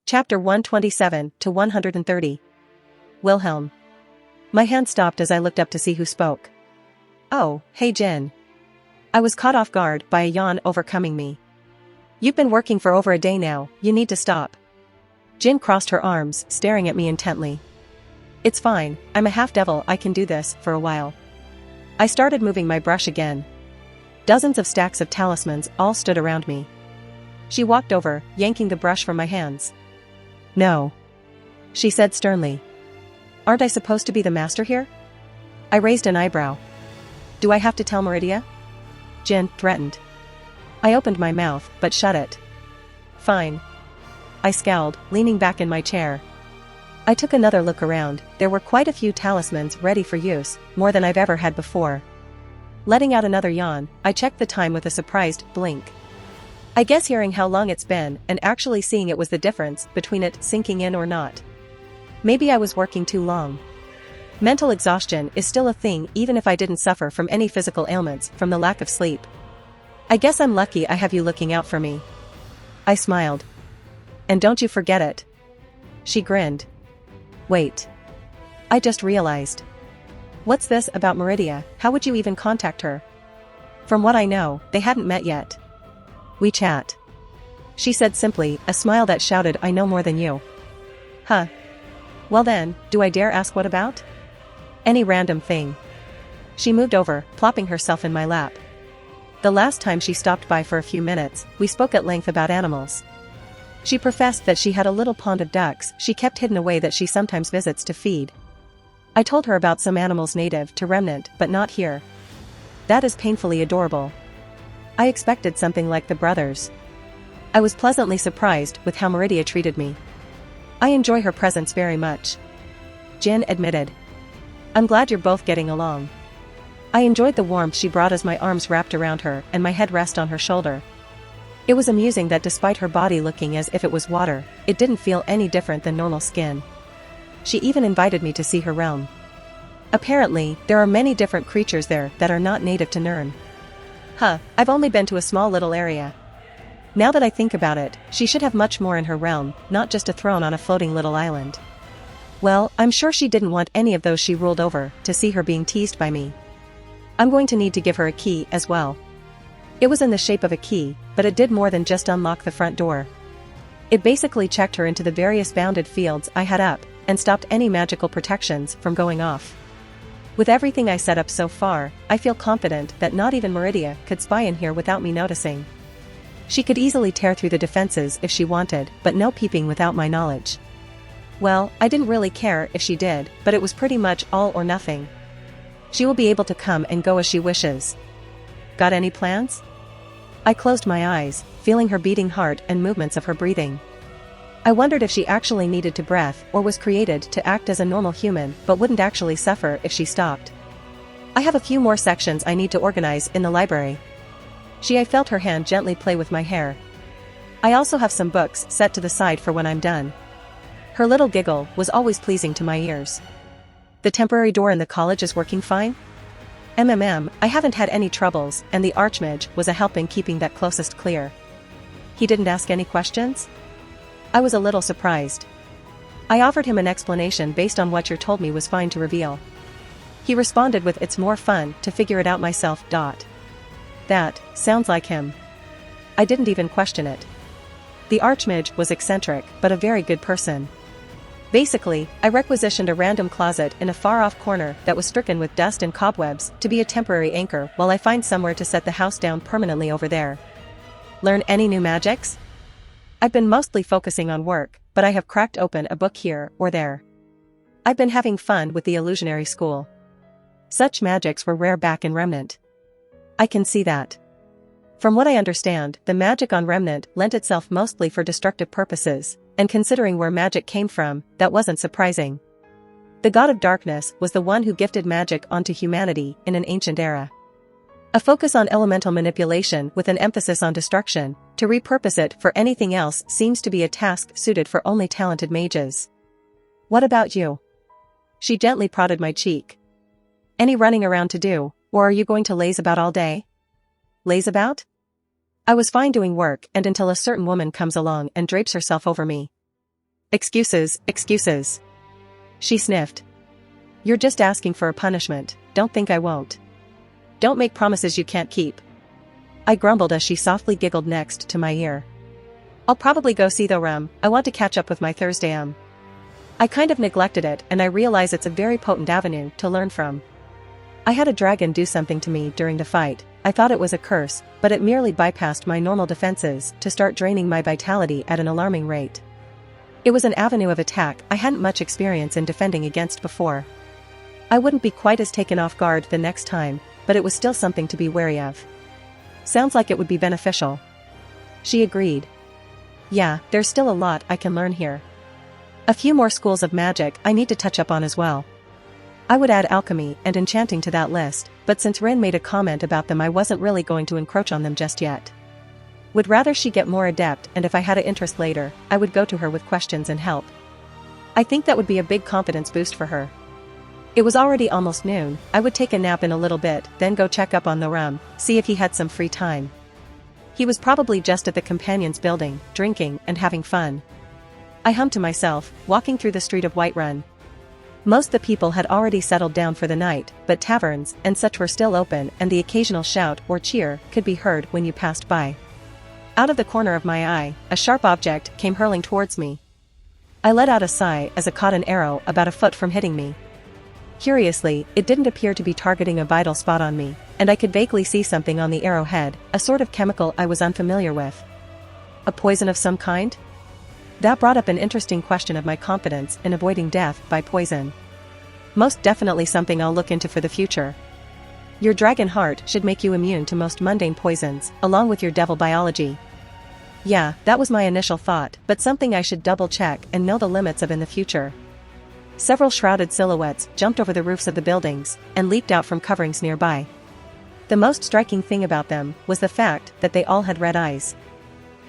Chapter 127 to 130. Wilhelm. My hand stopped as I looked up to see who spoke. Oh, hey Jin. I was caught off guard by a yawn overcoming me. You've been working for over a day now, you need to stop. Jin crossed her arms, staring at me intently. It's fine, I'm a half-devil, I can do this for a while. I started moving my brush again. Dozens of stacks of talismans all stood around me. She walked over, yanking the brush from my hands. No. She said sternly. Aren't I supposed to be the master here? I raised an eyebrow. Do I have to tell Meridia? Jin threatened. I opened my mouth, but shut it. Fine. I scowled, leaning back in my chair. I took another look around. There were quite a few talismans ready for use, more than I've ever had before. Letting out another yawn, I checked the time with a surprised blink. I guess hearing how long it's been and actually seeing it was the difference between it sinking in or not. Maybe I was working too long. Mental exhaustion is still a thing even if I didn't suffer from any physical ailments from the lack of sleep. I guess I'm lucky I have you looking out for me. I smiled. And don't you forget it. She grinned. Wait. I just realized. What's this about Meridia? How would you even contact her? From what I know, they hadn't met yet. We chat. She said simply, a smile that shouted, I know more than you. Huh. Well then, do I dare ask what about? Any random thing. She moved over, plopping herself in my lap. The last time she stopped by for a few minutes, we spoke at length about animals. She professed that she had a little pond of ducks she kept hidden away that she sometimes visits to feed. I told her about some animals native to Remnant but not here. That is painfully adorable. I expected something like the brothers. I was pleasantly surprised with how Meridia treated me. I enjoy her presence very much. Jin admitted. I'm glad you're both getting along. I enjoyed the warmth she brought as my arms wrapped around her and my head rested on her shoulder. It was amusing that despite her body looking as if it was water, it didn't feel any different than normal skin. She even invited me to see her realm. Apparently, there are many different creatures there that are not native to Nirn. Huh, I've only been to a small little area. Now that I think about it, she should have much more in her realm, not just a throne on a floating little island. Well, I'm sure she didn't want any of those she ruled over to see her being teased by me. I'm going to need to give her a key as well. It was in the shape of a key, but it did more than just unlock the front door. It basically checked her into the various bounded fields I had up, and stopped any magical protections from going off. With everything I set up so far, I feel confident that not even Meridia could spy in here without me noticing. She could easily tear through the defenses if she wanted, but no peeping without my knowledge. Well, I didn't really care if she did, but it was pretty much all or nothing. She will be able to come and go as she wishes. Got any plans? I closed my eyes, feeling her beating heart and movements of her breathing. I wondered if she actually needed to breathe or was created to act as a normal human but wouldn't actually suffer if she stopped. I have a few more sections I need to organize in the library. I felt her hand gently play with my hair. I also have some books set to the side for when I'm done. Her little giggle was always pleasing to my ears. The temporary door in the college is working fine? I haven't had any troubles and the Archmage was a help in keeping that closest clear. He didn't ask any questions? I was a little surprised. I offered him an explanation based on what you told me was fine to reveal. He responded with it's more fun to figure it out myself. That sounds like him. I didn't even question it. The Archmage was eccentric but a very good person. Basically, I requisitioned a random closet in a far-off corner that was stricken with dust and cobwebs to be a temporary anchor while I find somewhere to set the house down permanently over there. Learn any new magics? I've been mostly focusing on work, but I have cracked open a book here or there. I've been having fun with the illusionary school. Such magics were rare back in Remnant. I can see that. From what I understand, the magic on Remnant lent itself mostly for destructive purposes, and considering where magic came from, that wasn't surprising. The god of darkness was the one who gifted magic onto humanity in an ancient era. A focus on elemental manipulation with an emphasis on destruction, to repurpose it for anything else seems to be a task suited for only talented mages. What about you? She gently prodded my cheek. Any running around to do, or are you going to laze about all day? Laze about? I was fine doing work and until a certain woman comes along and drapes herself over me. Excuses, excuses. She sniffed. You're just asking for a punishment, don't think I won't. Don't make promises you can't keep. I grumbled as she softly giggled next to my ear. I'll probably go see the room, I want to catch up with my Thursday. I kind of neglected it and I realize it's a very potent avenue to learn from. I had a dragon do something to me during the fight. I thought it was a curse, but it merely bypassed my normal defenses to start draining my vitality at an alarming rate. It was an avenue of attack I hadn't much experience in defending against before. I wouldn't be quite as taken off guard the next time, but it was still something to be wary of. Sounds like it would be beneficial. She agreed. Yeah, there's still a lot I can learn here. A few more schools of magic I need to touch up on as well. I would add alchemy and enchanting to that list, but since Rin made a comment about them I wasn't really going to encroach on them just yet. Would rather she get more adept, and if I had an interest later, I would go to her with questions and help. I think that would be a big confidence boost for her. It was already almost noon. I would take a nap in a little bit, then go check up on the rum, see if he had some free time. He was probably just at the companions building, drinking and having fun. I hummed to myself, walking through the street of Whiterun. Most the people had already settled down for the night, but taverns and such were still open and the occasional shout or cheer could be heard when you passed by. Out of the corner of my eye, a sharp object came hurling towards me. I let out a sigh as it caught an arrow about a foot from hitting me. Curiously, it didn't appear to be targeting a vital spot on me, and I could vaguely see something on the arrowhead, a sort of chemical I was unfamiliar with. A poison of some kind? That brought up an interesting question of my confidence in avoiding death by poison. Most definitely something I'll look into for the future. Your dragon heart should make you immune to most mundane poisons, along with your devil biology. Yeah, that was my initial thought, but something I should double check and know the limits of in the future. Several shrouded silhouettes jumped over the roofs of the buildings and leaped out from coverings nearby. The most striking thing about them was the fact that they all had red eyes.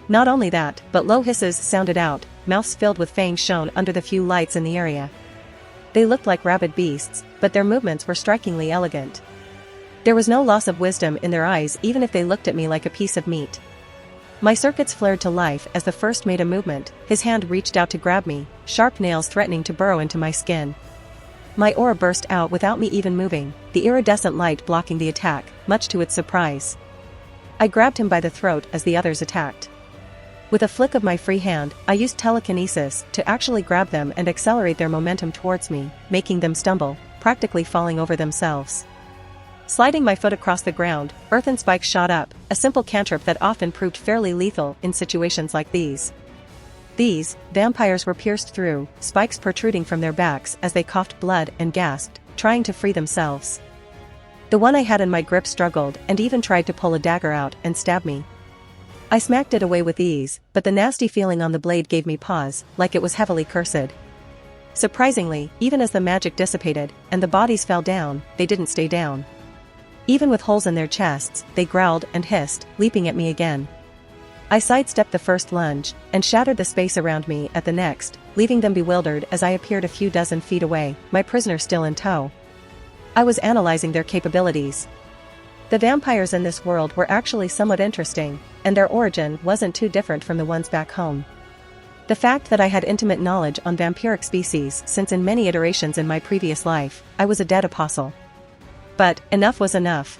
Not only that, but low hisses sounded out, mouths filled with fangs shone under the few lights in the area. They looked like rabid beasts, but their movements were strikingly elegant. There was no loss of wisdom in their eyes even if they looked at me like a piece of meat. My circuits flared to life as the first made a movement, his hand reached out to grab me, sharp nails threatening to burrow into my skin. My aura burst out without me even moving, the iridescent light blocking the attack, much to its surprise. I grabbed him by the throat as the others attacked. With a flick of my free hand, I used telekinesis to actually grab them and accelerate their momentum towards me, making them stumble, practically falling over themselves. Sliding my foot across the ground, earthen spikes shot up, a simple cantrip that often proved fairly lethal in situations like these. These vampires were pierced through, spikes protruding from their backs as they coughed blood and gasped, trying to free themselves. The one I had in my grip struggled and even tried to pull a dagger out and stab me. I smacked it away with ease, but the nasty feeling on the blade gave me pause, like it was heavily cursed. Surprisingly, even as the magic dissipated and the bodies fell down, they didn't stay down. Even with holes in their chests, they growled and hissed, leaping at me again. I sidestepped the first lunge, and shattered the space around me at the next, leaving them bewildered as I appeared a few dozen feet away, my prisoner still in tow. I was analyzing their capabilities. The vampires in this world were actually somewhat interesting, and their origin wasn't too different from the ones back home. The fact that I had intimate knowledge on vampiric species since in many iterations in my previous life, I was a dead apostle. But enough was enough.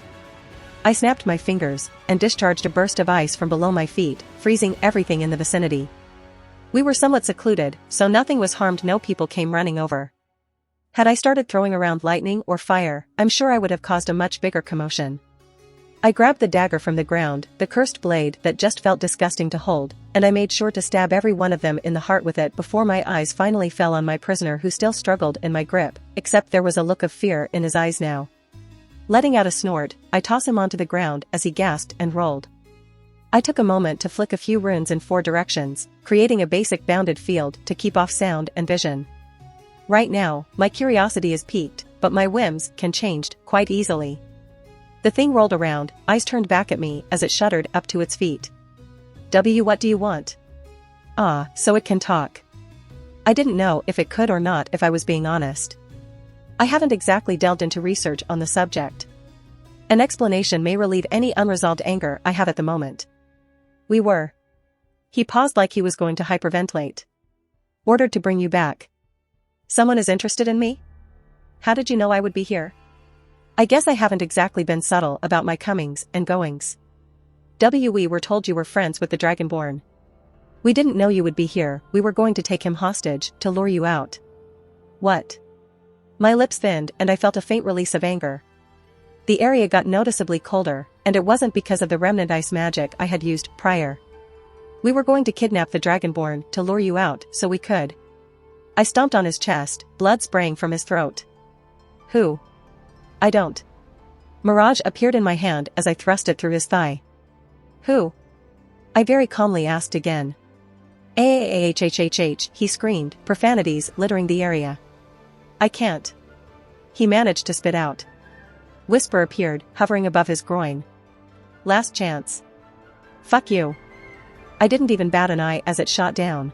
I snapped my fingers and discharged a burst of ice from below my feet, freezing everything in the vicinity. We were somewhat secluded, so nothing was harmed, no people came running over. Had I started throwing around lightning or fire, I'm sure I would have caused a much bigger commotion. I grabbed the dagger from the ground, the cursed blade that just felt disgusting to hold, and I made sure to stab every one of them in the heart with it before my eyes finally fell on my prisoner who still struggled in my grip, except there was a look of fear in his eyes now. Letting out a snort, I tossed him onto the ground as he gasped and rolled. I took a moment to flick a few runes in 4 directions, creating a basic bounded field to keep off sound and vision. Right now, my curiosity is piqued, but my whims can change quite easily. The thing rolled around, eyes turned back at me as it shuddered up to its feet. What do you want? Ah, so it can talk. I didn't know if it could or not if I was being honest. I haven't exactly delved into research on the subject. An explanation may relieve any unresolved anger I have at the moment. He paused like he was going to hyperventilate. Ordered to bring you back. Someone is interested in me? How did you know I would be here? I guess I haven't exactly been subtle about my comings and goings. We were told you were friends with the Dragonborn. We didn't know you would be here, we were going to take him hostage to lure you out. What? My lips thinned and I felt a faint release of anger. The area got noticeably colder, and it wasn't because of the remnant ice magic I had used prior. We were going to kidnap the Dragonborn to lure you out so we could. I stomped on his chest, blood spraying from his throat. Who? I don't. Mirage appeared in my hand as I thrust it through his thigh. Who? I very calmly asked again. AAHHHH, he screamed, profanities littering the area. I can't. He managed to spit out. Whisper appeared, hovering above his groin. Last chance. Fuck you. I didn't even bat an eye as it shot down.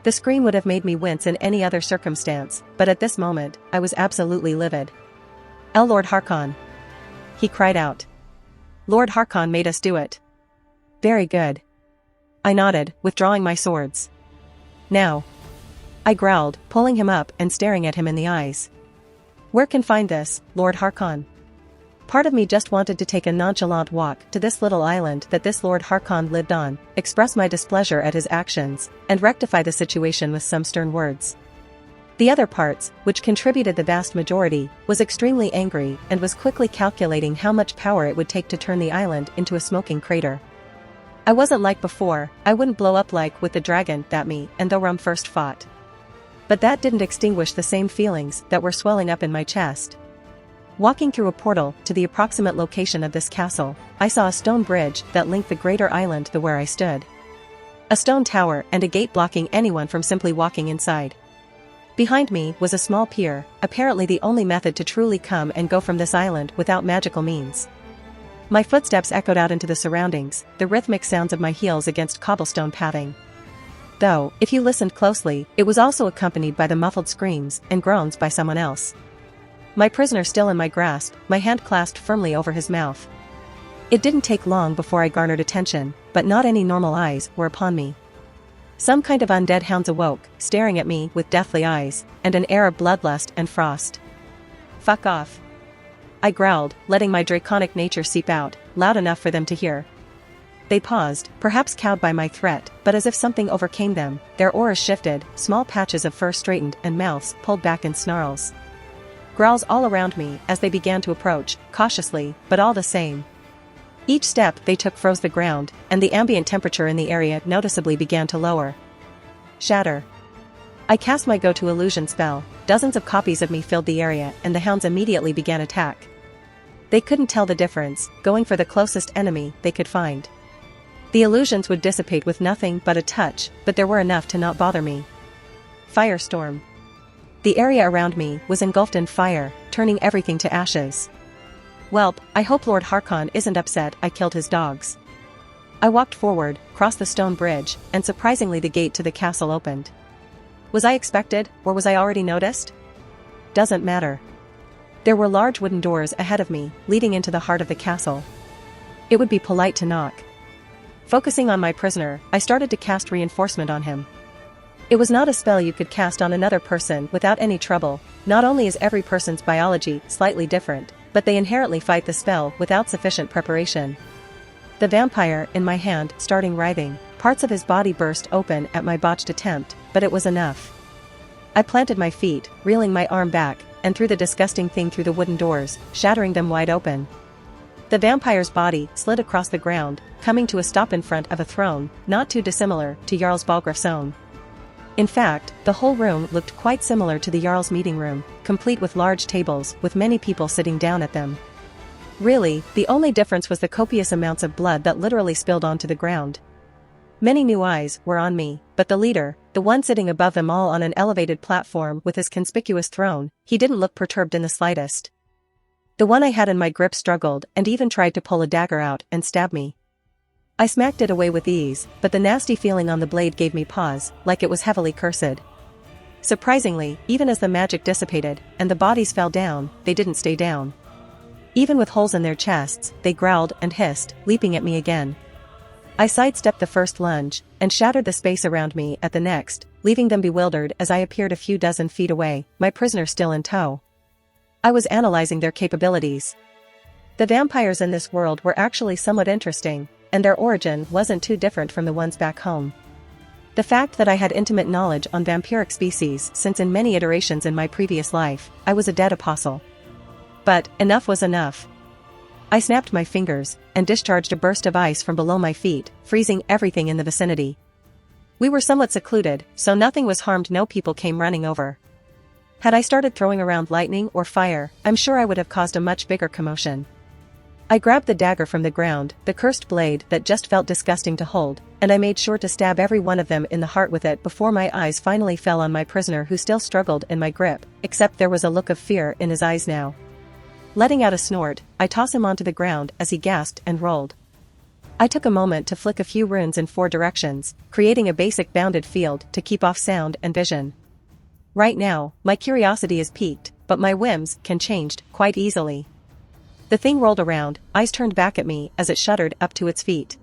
The scream would have made me wince in any other circumstance, but at this moment, I was absolutely livid. Lord Harkon. He cried out. Lord Harkon made us do it. Very good. I nodded, withdrawing my swords. Now. I growled, pulling him up and staring at him in the eyes. Where can find this, Lord Harkon? Part of me just wanted to take a nonchalant walk to this little island that this Lord Harkon lived on, express my displeasure at his actions, and rectify the situation with some stern words. The other parts, which contributed the vast majority, was extremely angry and was quickly calculating how much power it would take to turn the island into a smoking crater. I wasn't like before, I wouldn't blow up like with the dragon that me and Thorum first fought. But that didn't extinguish the same feelings that were swelling up in my chest. Walking through a portal to the approximate location of this castle, I saw a stone bridge that linked the greater island to where I stood. A stone tower and a gate blocking anyone from simply walking inside. Behind me was a small pier, apparently the only method to truly come and go from this island without magical means. My footsteps echoed out into the surroundings, the rhythmic sounds of my heels against cobblestone pathing. Though, if you listened closely, it was also accompanied by the muffled screams and groans by someone else. My prisoner still in my grasp, my hand clasped firmly over his mouth. It didn't take long before I garnered attention, but not any normal eyes were upon me. Some kind of undead hounds awoke, staring at me with deathly eyes, and an air of bloodlust and frost. Fuck off. I growled, letting my draconic nature seep out, loud enough for them to hear. They paused, perhaps cowed by my threat, but as if something overcame them, their auras shifted, small patches of fur straightened and mouths pulled back in snarls. Growls all around me as they began to approach, cautiously, but all the same. Each step they took froze the ground, and the ambient temperature in the area noticeably began to lower. Shatter. I cast my go-to illusion spell, dozens of copies of me filled the area and the hounds immediately began attack. They couldn't tell the difference, going for the closest enemy they could find. The illusions would dissipate with nothing but a touch, but there were enough to not bother me. Firestorm. The area around me was engulfed in fire, turning everything to ashes. Welp, I hope Lord Harkon isn't upset I killed his dogs. I walked forward, crossed the stone bridge, and surprisingly the gate to the castle opened. Was I expected, or was I already noticed? Doesn't matter. There were large wooden doors ahead of me, leading into the heart of the castle. It would be polite to knock. Focusing on my prisoner, I started to cast reinforcement on him. It was not a spell you could cast on another person without any trouble. Not only is every person's biology slightly different, but they inherently fight the spell without sufficient preparation. The vampire in my hand starting writhing, parts of his body burst open at my botched attempt, but it was enough. I planted my feet, reeling my arm back, and threw the disgusting thing through the wooden doors, shattering them wide open. The vampire's body slid across the ground, coming to a stop in front of a throne, not too dissimilar to Jarl's Balgraf's own. In fact, the whole room looked quite similar to the Jarl's meeting room, complete with large tables with many people sitting down at them. Really, the only difference was the copious amounts of blood that literally spilled onto the ground. Many new eyes were on me, but the leader, the one sitting above them all on an elevated platform with his conspicuous throne, he didn't look perturbed in the slightest. The one I had in my grip struggled and even tried to pull a dagger out and stab me. I smacked it away with ease, but the nasty feeling on the blade gave me pause, like it was heavily cursed. Surprisingly, even as the magic dissipated, and the bodies fell down, they didn't stay down. Even with holes in their chests, they growled and hissed, leaping at me again. I sidestepped the first lunge, and shattered the space around me at the next, leaving them bewildered as I appeared a few dozen feet away, my prisoner still in tow. I was analyzing their capabilities. The vampires in this world were actually somewhat interesting, and their origin wasn't too different from the ones back home. The fact that I had intimate knowledge on vampiric species since in many iterations in my previous life, I was a dead apostle. But, enough was enough. I snapped my fingers, and discharged a burst of ice from below my feet, freezing everything in the vicinity. We were somewhat secluded, so nothing was harmed, no people came running over. Had I started throwing around lightning or fire, I'm sure I would have caused a much bigger commotion. I grabbed the dagger from the ground, the cursed blade that just felt disgusting to hold, and I made sure to stab every one of them in the heart with it before my eyes finally fell on my prisoner, who still struggled in my grip, except there was a look of fear in his eyes now. Letting out a snort, I tossed him onto the ground as he gasped and rolled. I took a moment to flick a few runes in 4 directions, creating a basic bounded field to keep off sound and vision. Right now, my curiosity is piqued, but my whims can change quite easily. The thing rolled around, eyes turned back at me as it shuddered up to its feet.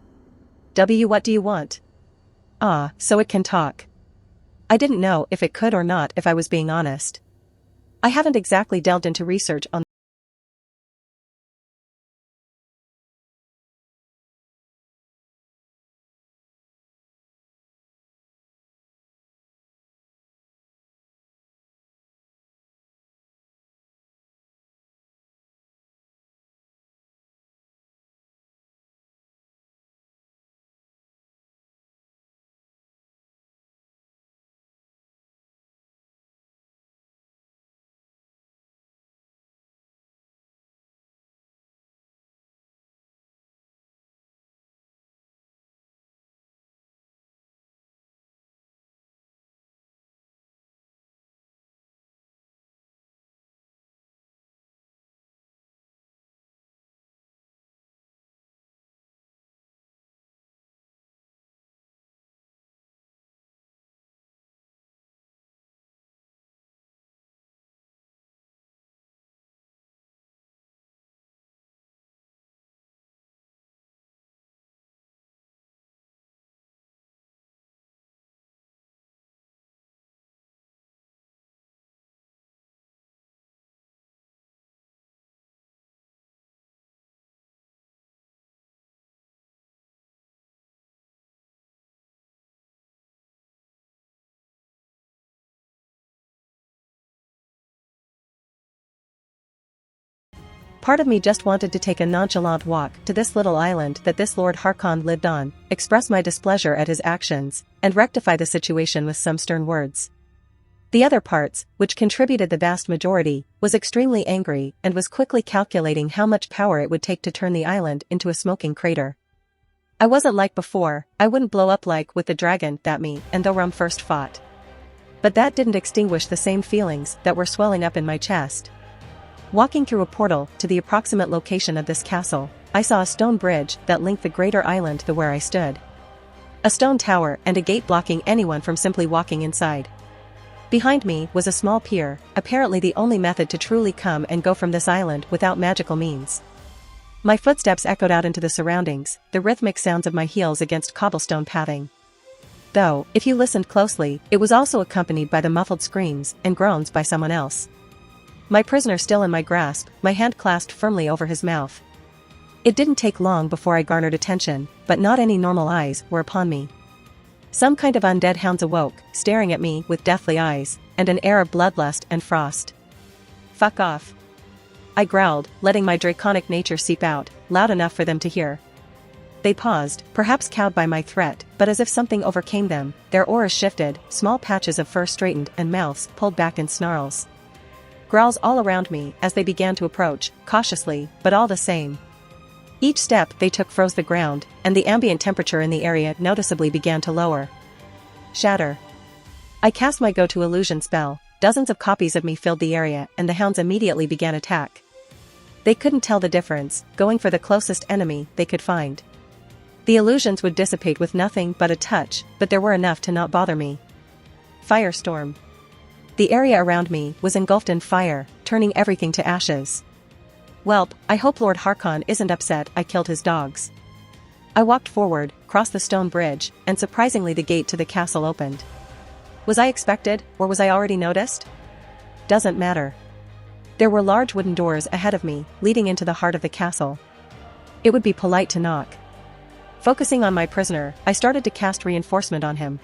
What do you want? Ah, so it can talk. I didn't know if it could or not, if I was being honest. I haven't exactly delved into research on Part of me just wanted to take a nonchalant walk to this little island that this Lord Harkon lived on, express my displeasure at his actions, and rectify the situation with some stern words. The other parts, which contributed the vast majority, was extremely angry and was quickly calculating how much power it would take to turn the island into a smoking crater. I wasn't like before, I wouldn't blow up like with the dragon that me and Thorum first fought. But that didn't extinguish the same feelings that were swelling up in my chest. Walking through a portal to the approximate location of this castle, I saw a stone bridge that linked the greater island to where I stood. A stone tower and a gate blocking anyone from simply walking inside. Behind me was a small pier, apparently the only method to truly come and go from this island without magical means. My footsteps echoed out into the surroundings, the rhythmic sounds of my heels against cobblestone pathing. Though, if you listened closely, it was also accompanied by the muffled screams and groans by someone else. My prisoner still in my grasp, my hand clasped firmly over his mouth. It didn't take long before I garnered attention, but not any normal eyes were upon me. Some kind of undead hounds awoke, staring at me with deathly eyes, and an air of bloodlust and frost. Fuck off. I growled, letting my draconic nature seep out, loud enough for them to hear. They paused, perhaps cowed by my threat, but as if something overcame them, their auras shifted, small patches of fur straightened and mouths pulled back in snarls. Growls all around me as they began to approach, cautiously, but all the same. Each step they took froze the ground, and the ambient temperature in the area noticeably began to lower. Shatter. I cast my go-to illusion spell, dozens of copies of me filled the area and the hounds immediately began attack. They couldn't tell the difference, going for the closest enemy they could find. The illusions would dissipate with nothing but a touch, but there were enough to not bother me. Firestorm. The area around me was engulfed in fire, turning everything to ashes. Welp, I hope Lord Harkon isn't upset I killed his dogs. I walked forward, across the stone bridge, and surprisingly the gate to the castle opened. Was I expected, or was I already noticed? Doesn't matter. There were large wooden doors ahead of me, leading into the heart of the castle. It would be polite to knock. Focusing on my prisoner, I started to cast reinforcement on him.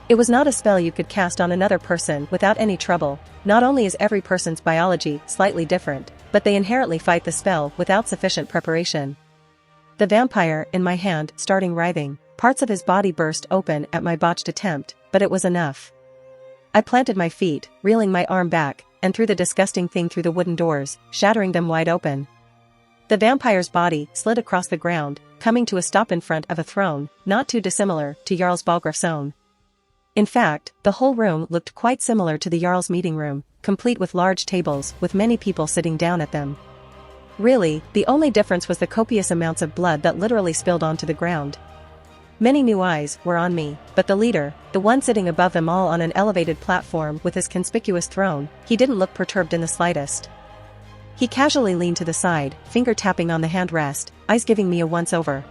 It was not a spell you could cast on another person without any trouble. Not only is every person's biology slightly different, but they inherently fight the spell without sufficient preparation. The vampire in my hand started writhing, parts of his body burst open at my botched attempt, but it was enough. I planted my feet, reeling my arm back, and threw the disgusting thing through the wooden doors, shattering them wide open. The vampire's body slid across the ground, coming to a stop in front of a throne, not too dissimilar to Jarl's Balgruuf's own. In fact, the whole room looked quite similar to the Jarl's meeting room, complete with large tables with many people sitting down at them. Really, the only difference was the copious amounts of blood that literally spilled onto the ground. Many new eyes were on me, but the leader, the one sitting above them all on an elevated platform with his conspicuous throne, he didn't look perturbed in the slightest. He casually leaned to the side, finger tapping on the handrest, eyes giving me a once-over.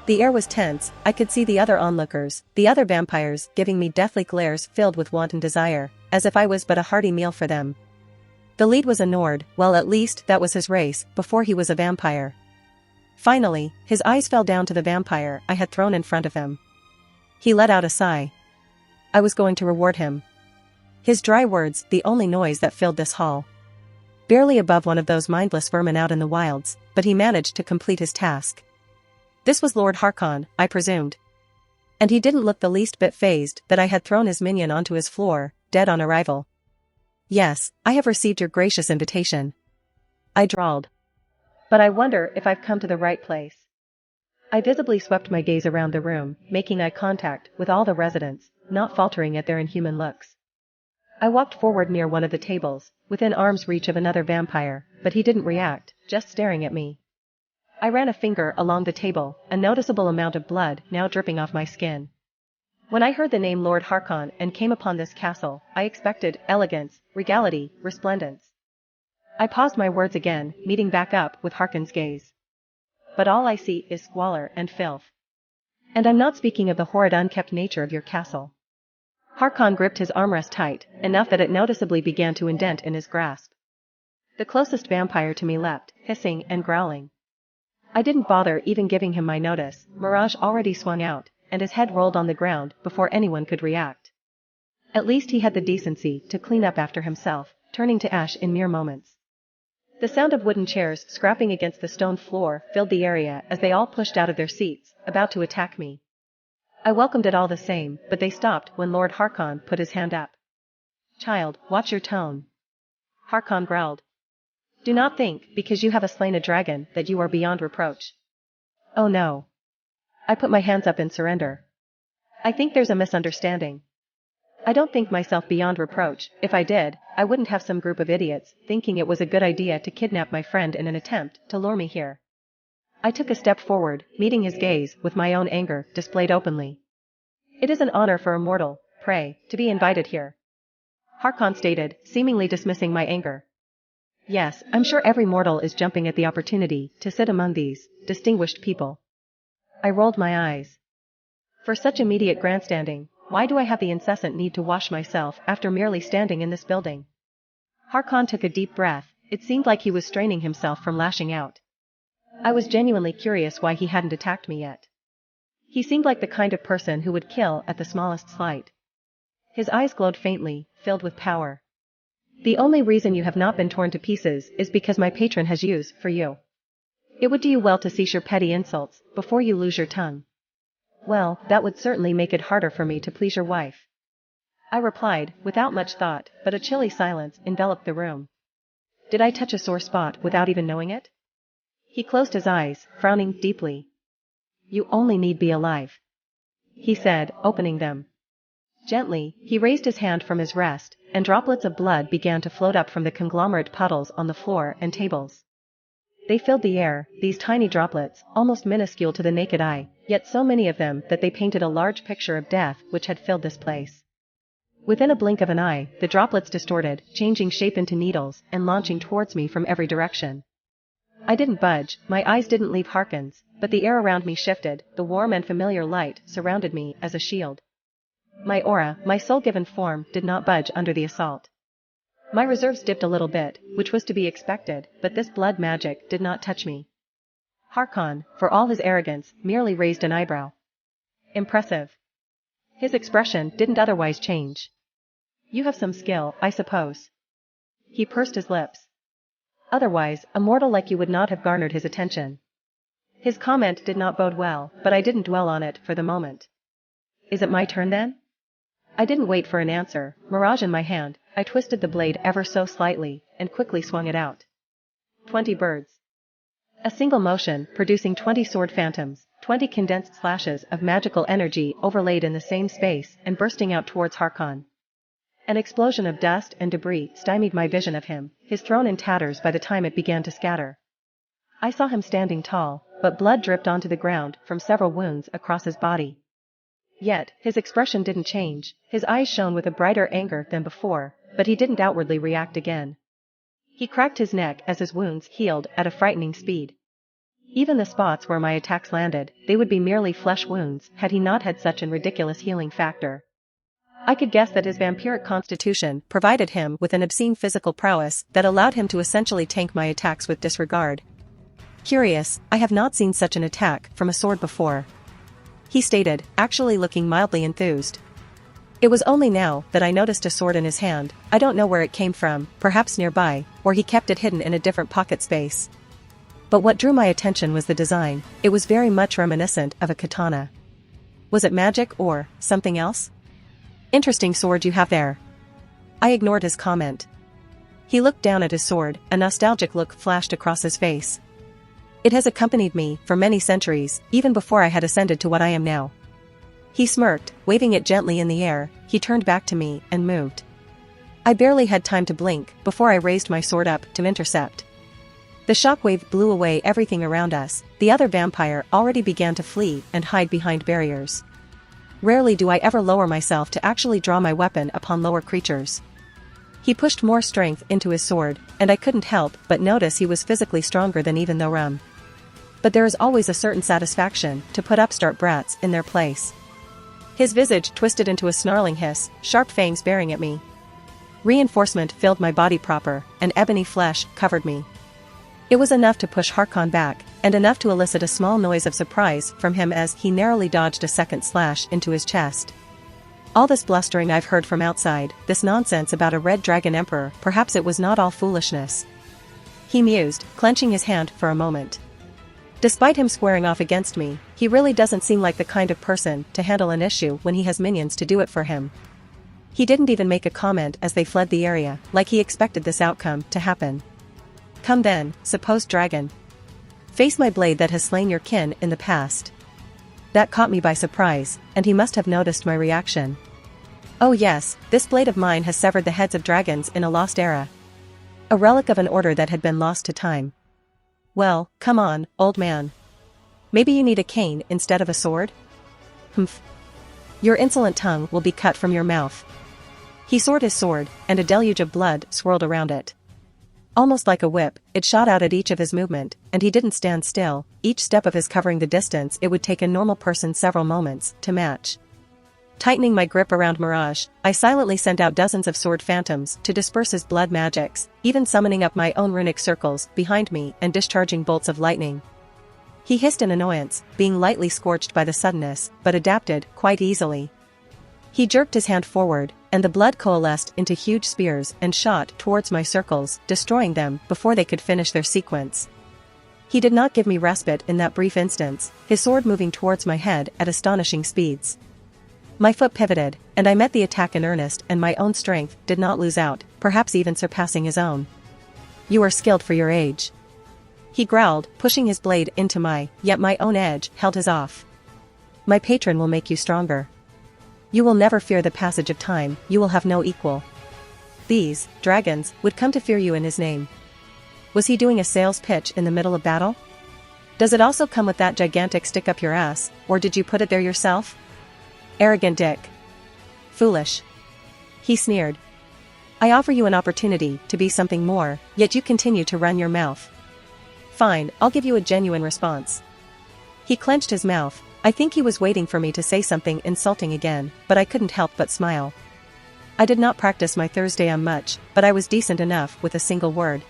The air was tense. I could see the other onlookers, the other vampires, giving me deathly glares filled with wanton desire, as if I was but a hearty meal for them. The lead was a Nord, well at least that was his race, before he was a vampire. Finally, his eyes fell down to the vampire I had thrown in front of him. He let out a sigh. I was going to reward him. His dry words, the only noise that filled this hall. Barely above one of those mindless vermin out in the wilds, but he managed to complete his task. This was Lord Harkon, I presumed. And he didn't look the least bit fazed that I had thrown his minion onto his floor, dead on arrival. Yes, I have received your gracious invitation. I drawled. But I wonder if I've come to the right place. I visibly swept my gaze around the room, making eye contact with all the residents, not faltering at their inhuman looks. I walked forward near one of the tables, within arm's reach of another vampire, but he didn't react, just staring at me. I ran a finger along the table, a noticeable amount of blood now dripping off my skin. When I heard the name Lord Harkon and came upon this castle, I expected elegance, regality, resplendence. I paused my words again, meeting back up with Harkon's gaze. But all I see is squalor and filth. And I'm not speaking of the horrid unkept nature of your castle. Harkon gripped his armrest tight, enough that it noticeably began to indent in his grasp. The closest vampire to me leapt, hissing and growling. I didn't bother even giving him my notice. Mirage already swung out, and his head rolled on the ground before anyone could react. At least he had the decency to clean up after himself, turning to ash in mere moments. The sound of wooden chairs scrapping against the stone floor filled the area as they all pushed out of their seats, about to attack me. I welcomed it all the same, but they stopped when Lord Harkon put his hand up. "Child, watch your tone." Harkon growled. "Do not think, because you have slain a dragon, that you are beyond reproach." "Oh no." I put my hands up in surrender. "I think there's a misunderstanding. I don't think myself beyond reproach. If I did, I wouldn't have some group of idiots thinking it was a good idea to kidnap my friend in an attempt to lure me here." I took a step forward, meeting his gaze with my own anger displayed openly. "It is an honor for a mortal, pray, to be invited here," Harkon stated, seemingly dismissing my anger. "Yes, I'm sure every mortal is jumping at the opportunity to sit among these distinguished people." I rolled my eyes. For such immediate grandstanding, why do I have the incessant need to wash myself after merely standing in this building? Harkon took a deep breath. It seemed like he was straining himself from lashing out. I was genuinely curious why he hadn't attacked me yet. He seemed like the kind of person who would kill at the smallest slight. His eyes glowed faintly, filled with power. "The only reason you have not been torn to pieces is because my patron has use for you. It would do you well to cease your petty insults before you lose your tongue." "Well, that would certainly make it harder for me to please your wife," I replied, without much thought, but a chilly silence enveloped the room. Did I touch a sore spot without even knowing it? He closed his eyes, frowning deeply. "You only need be alive," he said, opening them. Gently, he raised his hand from his rest, and droplets of blood began to float up from the conglomerate puddles on the floor and tables. They filled the air, these tiny droplets, almost minuscule to the naked eye, yet so many of them that they painted a large picture of death which had filled this place. Within a blink of an eye, the droplets distorted, changing shape into needles, and launching towards me from every direction. I didn't budge, my eyes didn't leave Harkins, but the air around me shifted, the warm and familiar light surrounded me as a shield. My aura, my soul-given form, did not budge under the assault. My reserves dipped a little bit, which was to be expected, but this blood magic did not touch me. Harkon, for all his arrogance, merely raised an eyebrow. Impressive. His expression didn't otherwise change. You have some skill, I suppose. He pursed his lips. Otherwise, a mortal like you would not have garnered his attention. His comment did not bode well, but I didn't dwell on it for the moment. Is it my turn then? I didn't wait for an answer, mirage in my hand, I twisted the blade ever so slightly, and quickly swung it out. 20 birds. A single motion, producing 20 sword phantoms, 20 condensed slashes of magical energy overlaid in the same space and bursting out towards Harkon. An explosion of dust and debris stymied my vision of him, his throne in tatters by the time it began to scatter. I saw him standing tall, but blood dripped onto the ground from several wounds across his body. Yet, his expression didn't change, his eyes shone with a brighter anger than before, but he didn't outwardly react again. He cracked his neck as his wounds healed at a frightening speed. Even the spots where my attacks landed, they would be merely flesh wounds had he not had such an ridiculous healing factor. I could guess that his vampiric constitution provided him with an obscene physical prowess that allowed him to essentially tank my attacks with disregard. Curious, I have not seen such an attack from a sword before. He stated, actually looking mildly enthused. It was only now that I noticed a sword in his hand. I don't know where it came from, perhaps nearby, or he kept it hidden in a different pocket space. But what drew my attention was the design. It was very much reminiscent of a katana. Was it magic or something else? Interesting sword you have there. I ignored his comment. He looked down at his sword, a nostalgic look flashed across his face. It has accompanied me for many centuries, even before I had ascended to what I am now. He smirked, waving it gently in the air. He turned back to me and moved. I barely had time to blink before I raised my sword up to intercept. The shockwave blew away everything around us. The other vampire already began to flee and hide behind barriers. Rarely do I ever lower myself to actually draw my weapon upon lower creatures. He pushed more strength into his sword, and I couldn't help but notice he was physically stronger than even Thorum. But there is always a certain satisfaction to put upstart brats in their place. His visage twisted into a snarling hiss, sharp fangs baring at me. Reinforcement filled my body proper, and ebony flesh covered me. It was enough to push Harkon back, and enough to elicit a small noise of surprise from him as he narrowly dodged a second slash into his chest. All this blustering I've heard from outside, this nonsense about a red dragon emperor, perhaps it was not all foolishness. He mused, clenching his hand for a moment. Despite him squaring off against me, he really doesn't seem like the kind of person to handle an issue when he has minions to do it for him. He didn't even make a comment as they fled the area, like he expected this outcome to happen. Come then, supposed dragon. Face my blade that has slain your kin in the past. That caught me by surprise, and he must have noticed my reaction. Oh yes, this blade of mine has severed the heads of dragons in a lost era. A relic of an order that had been lost to time. Well, come on, old man. Maybe you need a cane instead of a sword? Humph. Your insolent tongue will be cut from your mouth. He soared his sword, and a deluge of blood swirled around it. Almost like a whip, it shot out at each of his movement, and he didn't stand still, each step of his covering the distance it would take a normal person several moments to match. Tightening my grip around Mirage, I silently sent out dozens of sword phantoms to disperse his blood magics, even summoning up my own runic circles behind me and discharging bolts of lightning. He hissed in annoyance, being lightly scorched by the suddenness, but adapted quite easily. He jerked his hand forward, and the blood coalesced into huge spears and shot towards my circles, destroying them before they could finish their sequence. He did not give me respite in that brief instance, his sword moving towards my head at astonishing speeds. My foot pivoted, and I met the attack in earnest, and my own strength did not lose out, perhaps even surpassing his own. You are skilled for your age. He growled, pushing his blade into yet my own edge held his off. My patron will make you stronger. You will never fear the passage of time, you will have no equal. These dragons would come to fear you in his name. Was he doing a sales pitch in the middle of battle? Does it also come with that gigantic stick up your ass, or did you put it there yourself? Arrogant dick. Foolish. He sneered. I offer you an opportunity to be something more, yet you continue to run your mouth. Fine, I'll give you a genuine response. He clenched his mouth. I think he was waiting for me to say something insulting again, but I couldn't help but smile. I did not practice my Thursday much, but I was decent enough with a single word.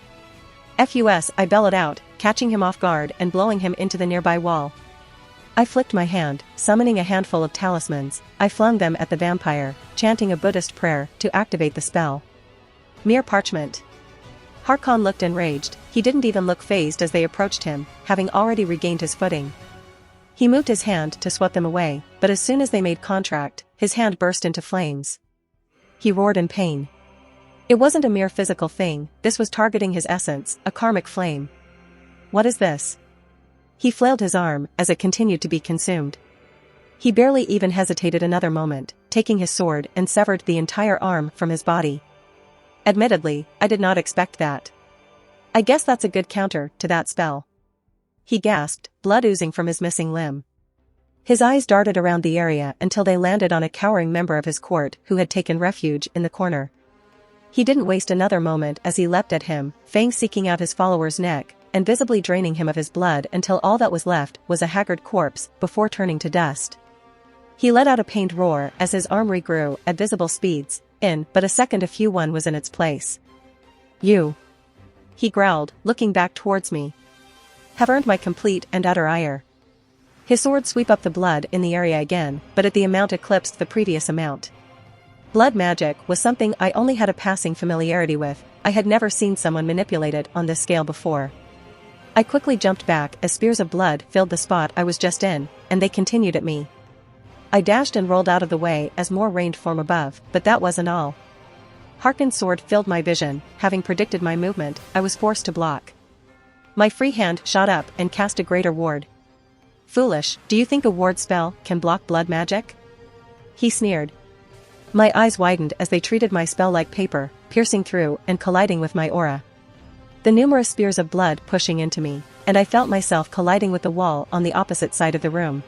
FUS, I bellowed out, catching him off guard and blowing him into the nearby wall. I flicked my hand, summoning a handful of talismans. I flung them at the vampire, chanting a Buddhist prayer to activate the spell. Mere parchment. Harkon looked enraged. He didn't even look fazed as they approached him, having already regained his footing. He moved his hand to swat them away, but as soon as they made contact, his hand burst into flames. He roared in pain. It wasn't a mere physical thing, this was targeting his essence, a karmic flame. What is this? He flailed his arm as it continued to be consumed. He barely even hesitated another moment, taking his sword and severed the entire arm from his body. Admittedly, I did not expect that. I guess that's a good counter to that spell. He gasped, blood oozing from his missing limb. His eyes darted around the area until they landed on a cowering member of his court who had taken refuge in the corner. He didn't waste another moment as he leapt at him, fangs seeking out his follower's neck, and visibly draining him of his blood until all that was left was a haggard corpse before turning to dust. He let out a pained roar as his arm regrew at visible speeds. In but a second a FU1 was in its place. You. He growled, looking back towards me. Have earned my complete and utter ire. His sword swept up the blood in the area again, but at the amount eclipsed the previous amount. Blood magic was something I only had a passing familiarity with. I had never seen someone manipulate it on this scale before. I quickly jumped back as spears of blood filled the spot I was just in, and they continued at me. I dashed and rolled out of the way as more rained from above, but that wasn't all. Harkon's sword filled my vision. Having predicted my movement, I was forced to block. My free hand shot up and cast a greater ward. Foolish, do you think a ward spell can block blood magic? He sneered. My eyes widened as they treated my spell like paper, piercing through and colliding with my aura. The numerous spears of blood pushing into me, and I felt myself colliding with the wall on the opposite side of the room.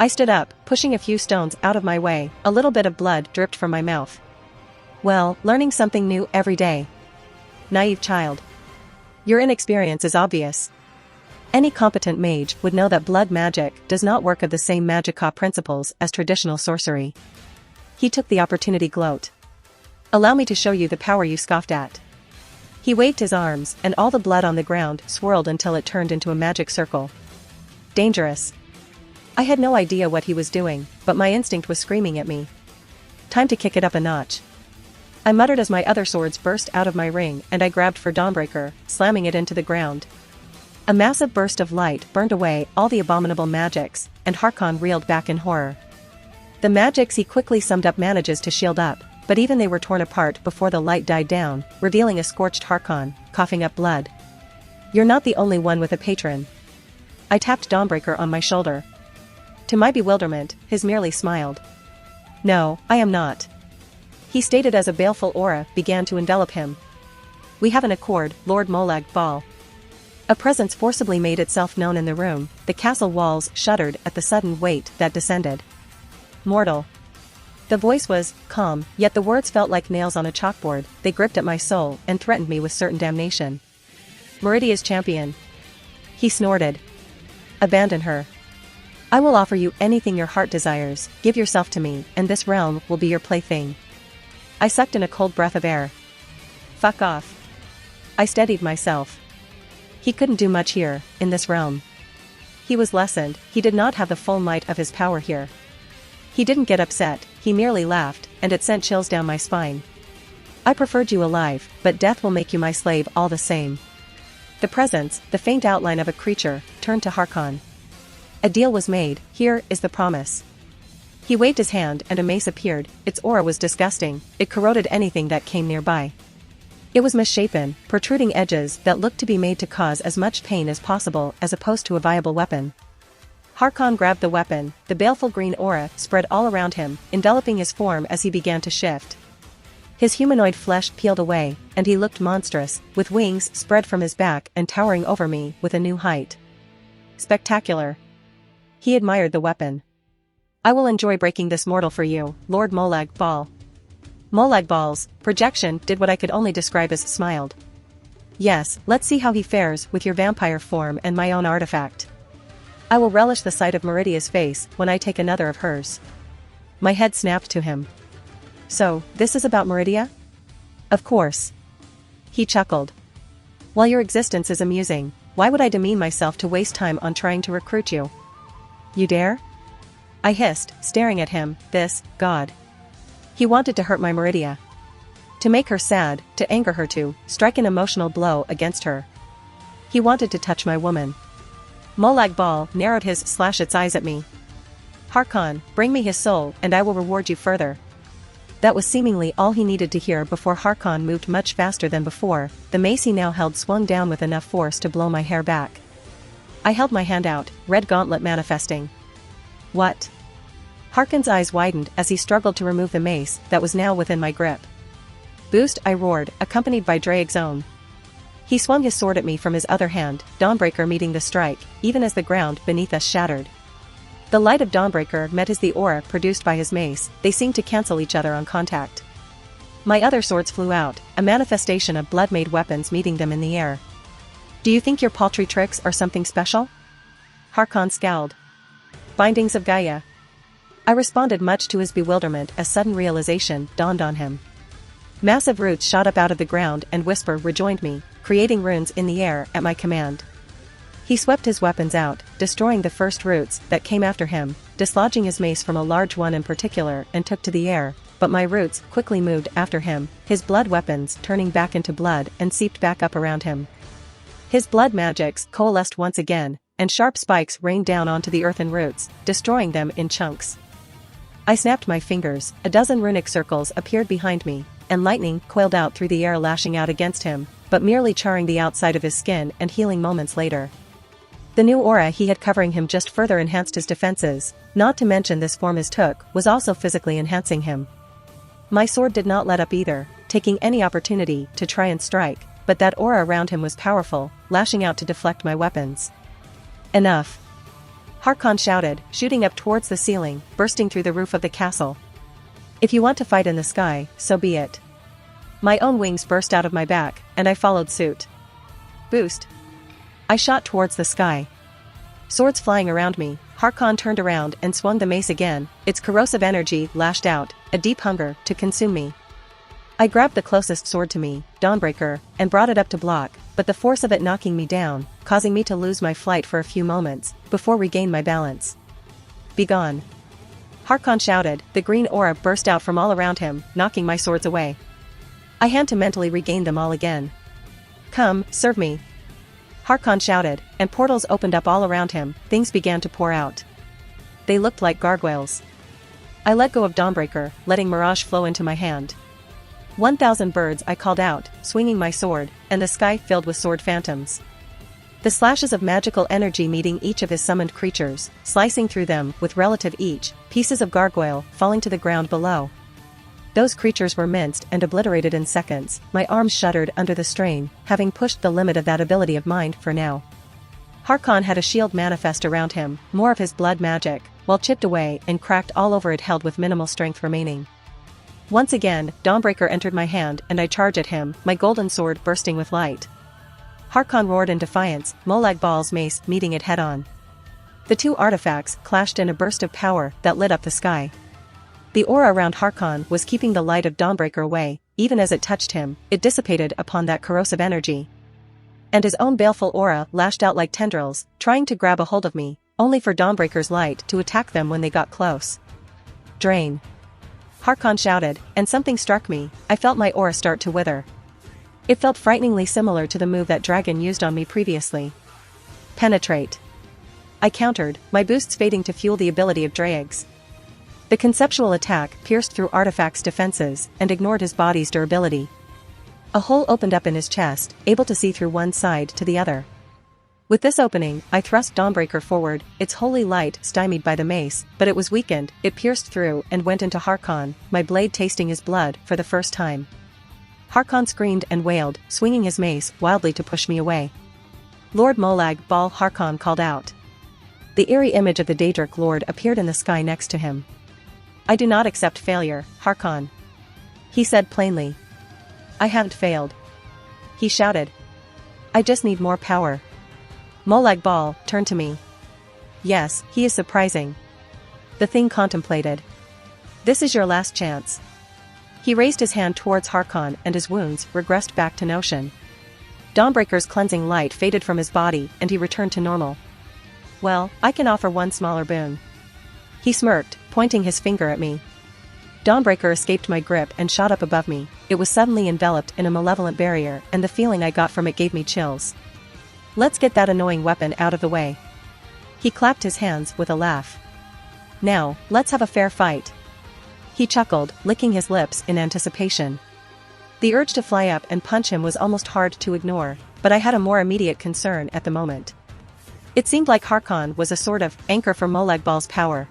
I stood up, pushing a few stones out of my way. A little bit of blood dripped from my mouth. Well, learning something new every day. Naive child. Your inexperience is obvious. Any competent mage would know that blood magic does not work of the same magica principles as traditional sorcery. He took the opportunity gloat. Allow me to show you the power you scoffed at. He waved his arms, and all the blood on the ground swirled until it turned into a magic circle. Dangerous. I had no idea what he was doing, but my instinct was screaming at me. Time to kick it up a notch. I muttered as my other swords burst out of my ring and I grabbed for Dawnbreaker, slamming it into the ground. A massive burst of light burned away all the abominable magics, and Harkon reeled back in horror. The magics he quickly summed up manages to shield up, but even they were torn apart before the light died down, revealing a scorched Harkon, coughing up blood. You're not the only one with a patron. I tapped Dawnbreaker on my shoulder. To my bewilderment, his merely smiled. No, I am not. He stated as a baleful aura began to envelop him. We have an accord, Lord Molag Bal. A presence forcibly made itself known in the room. The castle walls shuddered at the sudden weight that descended. Mortal. The voice was calm, yet the words felt like nails on a chalkboard. They gripped at my soul and threatened me with certain damnation. Meridia's champion. He snorted. Abandon her. I will offer you anything your heart desires. Give yourself to me, and this realm will be your plaything. I sucked in a cold breath of air. Fuck off. I steadied myself. He couldn't do much here, in this realm. He was lessened. He did not have the full might of his power here. He didn't get upset, he merely laughed, and it sent chills down my spine. I preferred you alive, but death will make you my slave all the same. The presence, the faint outline of a creature, turned to Harkon. A deal was made. Here is the promise. He waved his hand and a mace appeared. Its aura was disgusting. It corroded anything that came nearby. It was misshapen, protruding edges that looked to be made to cause as much pain as possible as opposed to a viable weapon. Harkon grabbed the weapon. The baleful green aura spread all around him, enveloping his form as he began to shift. His humanoid flesh peeled away, and he looked monstrous, with wings spread from his back and towering over me with a new height. Spectacular. He admired the weapon. I will enjoy breaking this mortal for you, Lord Molag Bal. Molag Bal's projection did what I could only describe as smiled. Yes, let's see how he fares with your vampire form and my own artifact. I will relish the sight of Meridia's face when I take another of hers. My head snapped to him. So, this is about Meridia? Of course. He chuckled. While your existence is amusing, why would I demean myself to waste time on trying to recruit you? You dare? I hissed, staring at him. God. He wanted to hurt my Meridia. To make her sad, to anger her, to strike an emotional blow against her. He wanted to touch my woman. Molag Bal narrowed its eyes at me. Harkon, bring me his soul and I will reward you further. That was seemingly all he needed to hear before Harkon moved much faster than before. The mace he now held swung down with enough force to blow my hair back. I held my hand out, red gauntlet manifesting. What? Harkon's eyes widened as he struggled to remove the mace that was now within my grip. Boost, I roared, accompanied by Drake's own. He swung his sword at me from his other hand, Dawnbreaker meeting the strike, even as the ground beneath us shattered. The light of Dawnbreaker met the aura produced by his mace. They seemed to cancel each other on contact. My other swords flew out, a manifestation of blood-made weapons meeting them in the air. Do you think your paltry tricks are something special? Harkon scowled. Bindings of Gaia. I responded much to his bewilderment as sudden realization dawned on him. Massive roots shot up out of the ground and Whisper rejoined me, creating runes in the air at my command. He swept his weapons out, destroying the first roots that came after him, dislodging his mace from a large one in particular and took to the air, but my roots quickly moved after him, his blood weapons turning back into blood and seeped back up around him. His blood magics coalesced once again, and sharp spikes rained down onto the earthen roots, destroying them in chunks. I snapped my fingers, a dozen runic circles appeared behind me, and lightning coiled out through the air lashing out against him, but merely charring the outside of his skin and healing moments later. The new aura he had covering him just further enhanced his defenses, not to mention this form his took was also physically enhancing him. My sword did not let up either, taking any opportunity to try and strike, but that aura around him was powerful, lashing out to deflect my weapons. Enough! Harkon shouted, shooting up towards the ceiling, bursting through the roof of the castle. If you want to fight in the sky, so be it. My own wings burst out of my back, and I followed suit. Boost! I shot towards the sky. Swords flying around me, Harkon turned around and swung the mace again, its corrosive energy lashed out, a deep hunger to consume me. I grabbed the closest sword to me, Dawnbreaker, and brought it up to block, but the force of it knocking me down, causing me to lose my flight for a few moments, before regain my balance. Begone! Harkon shouted, the green aura burst out from all around him, knocking my swords away. I had to mentally regain them all again. Come, serve me! Harkon shouted, and portals opened up all around him, things began to pour out. They looked like gargoyles. I let go of Dawnbreaker, letting Mirage flow into my hand. 1,000 birds, I called out, swinging my sword, and the sky filled with sword phantoms. The slashes of magical energy meeting each of his summoned creatures, slicing through them with relative each, pieces of gargoyle falling to the ground below. Those creatures were minced and obliterated in seconds, my arms shuddered under the strain, having pushed the limit of that ability of mine for now. Harkon had a shield manifest around him, more of his blood magic, while chipped away and cracked all over it held with minimal strength remaining. Once again, Dawnbreaker entered my hand and I charged at him, my golden sword bursting with light. Harkon roared in defiance, Molag Bal's mace meeting it head-on. The two artifacts clashed in a burst of power that lit up the sky. The aura around Harkon was keeping the light of Dawnbreaker away, even as it touched him, it dissipated upon that corrosive energy. And his own baleful aura lashed out like tendrils, trying to grab a hold of me, only for Dawnbreaker's light to attack them when they got close. Drain! Harkon shouted, and something struck me, I felt my aura start to wither. It felt frighteningly similar to the move that dragon used on me previously. Penetrate! I countered, my boosts fading to fuel the ability of Draeg's. The conceptual attack pierced through Artifact's defenses and ignored his body's durability. A hole opened up in his chest, able to see through one side to the other. With this opening, I thrust Dawnbreaker forward, its holy light stymied by the mace, but it was weakened, it pierced through and went into Harkon, my blade tasting his blood for the first time. Harkon screamed and wailed, swinging his mace wildly to push me away. Lord Molag Bal, Harkon called out. The eerie image of the Daedric Lord appeared in the sky next to him. I do not accept failure, Harkon. He said plainly. I haven't failed. He shouted. I just need more power. Molag Bal turned to me. Yes, he is surprising. The thing contemplated. This is your last chance. He raised his hand towards Harkon and his wounds regressed back to notion. Dawnbreaker's cleansing light faded from his body and he returned to normal. Well, I can offer one smaller boon. He smirked, pointing his finger at me. Dawnbreaker escaped my grip and shot up above me. It was suddenly enveloped in a malevolent barrier and the feeling I got from it gave me chills. Let's get that annoying weapon out of the way. He clapped his hands with a laugh. Now, let's have a fair fight. He chuckled, licking his lips in anticipation. The urge to fly up and punch him was almost hard to ignore, but I had a more immediate concern at the moment. It seemed like Harkon was a sort of anchor for Molag Bal's power.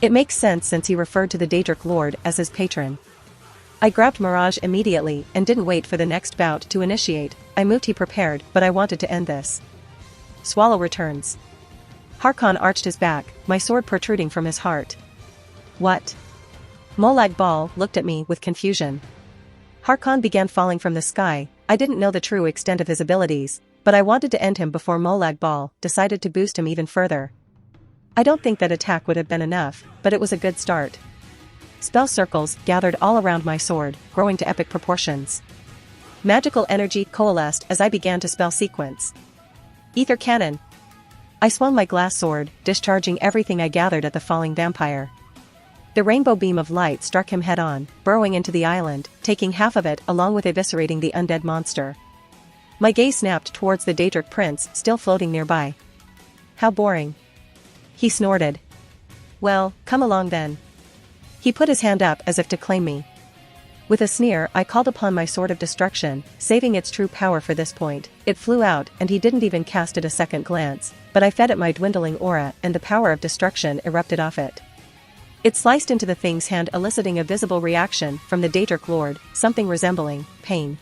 It makes sense since he referred to the Daedric Lord as his patron. I grabbed Mirage immediately and didn't wait for the next bout to initiate. I moved he prepared, but I wanted to end this. Swallow returns. Harkon arched his back, my sword protruding from his heart. What? Molag Bal looked at me with confusion. Harkon began falling from the sky. I didn't know the true extent of his abilities, but I wanted to end him before Molag Bal decided to boost him even further. I don't think that attack would have been enough, but it was a good start. Spell circles gathered all around my sword, growing to epic proportions. Magical energy coalesced as I began to spell sequence. Ether Cannon. I swung my glass sword, discharging everything I gathered at the falling vampire. The rainbow beam of light struck him head-on, burrowing into the island, taking half of it along with eviscerating the undead monster. My gaze snapped towards the Daedric prince still floating nearby. How boring. He snorted. Well, come along then. He put his hand up as if to claim me. With a sneer, I called upon my sword of destruction, saving its true power for this point. It flew out and he didn't even cast it a second glance, but I fed it my dwindling aura and the power of destruction erupted off it. It sliced into the thing's hand, eliciting a visible reaction from the Daedric Lord, something resembling pain.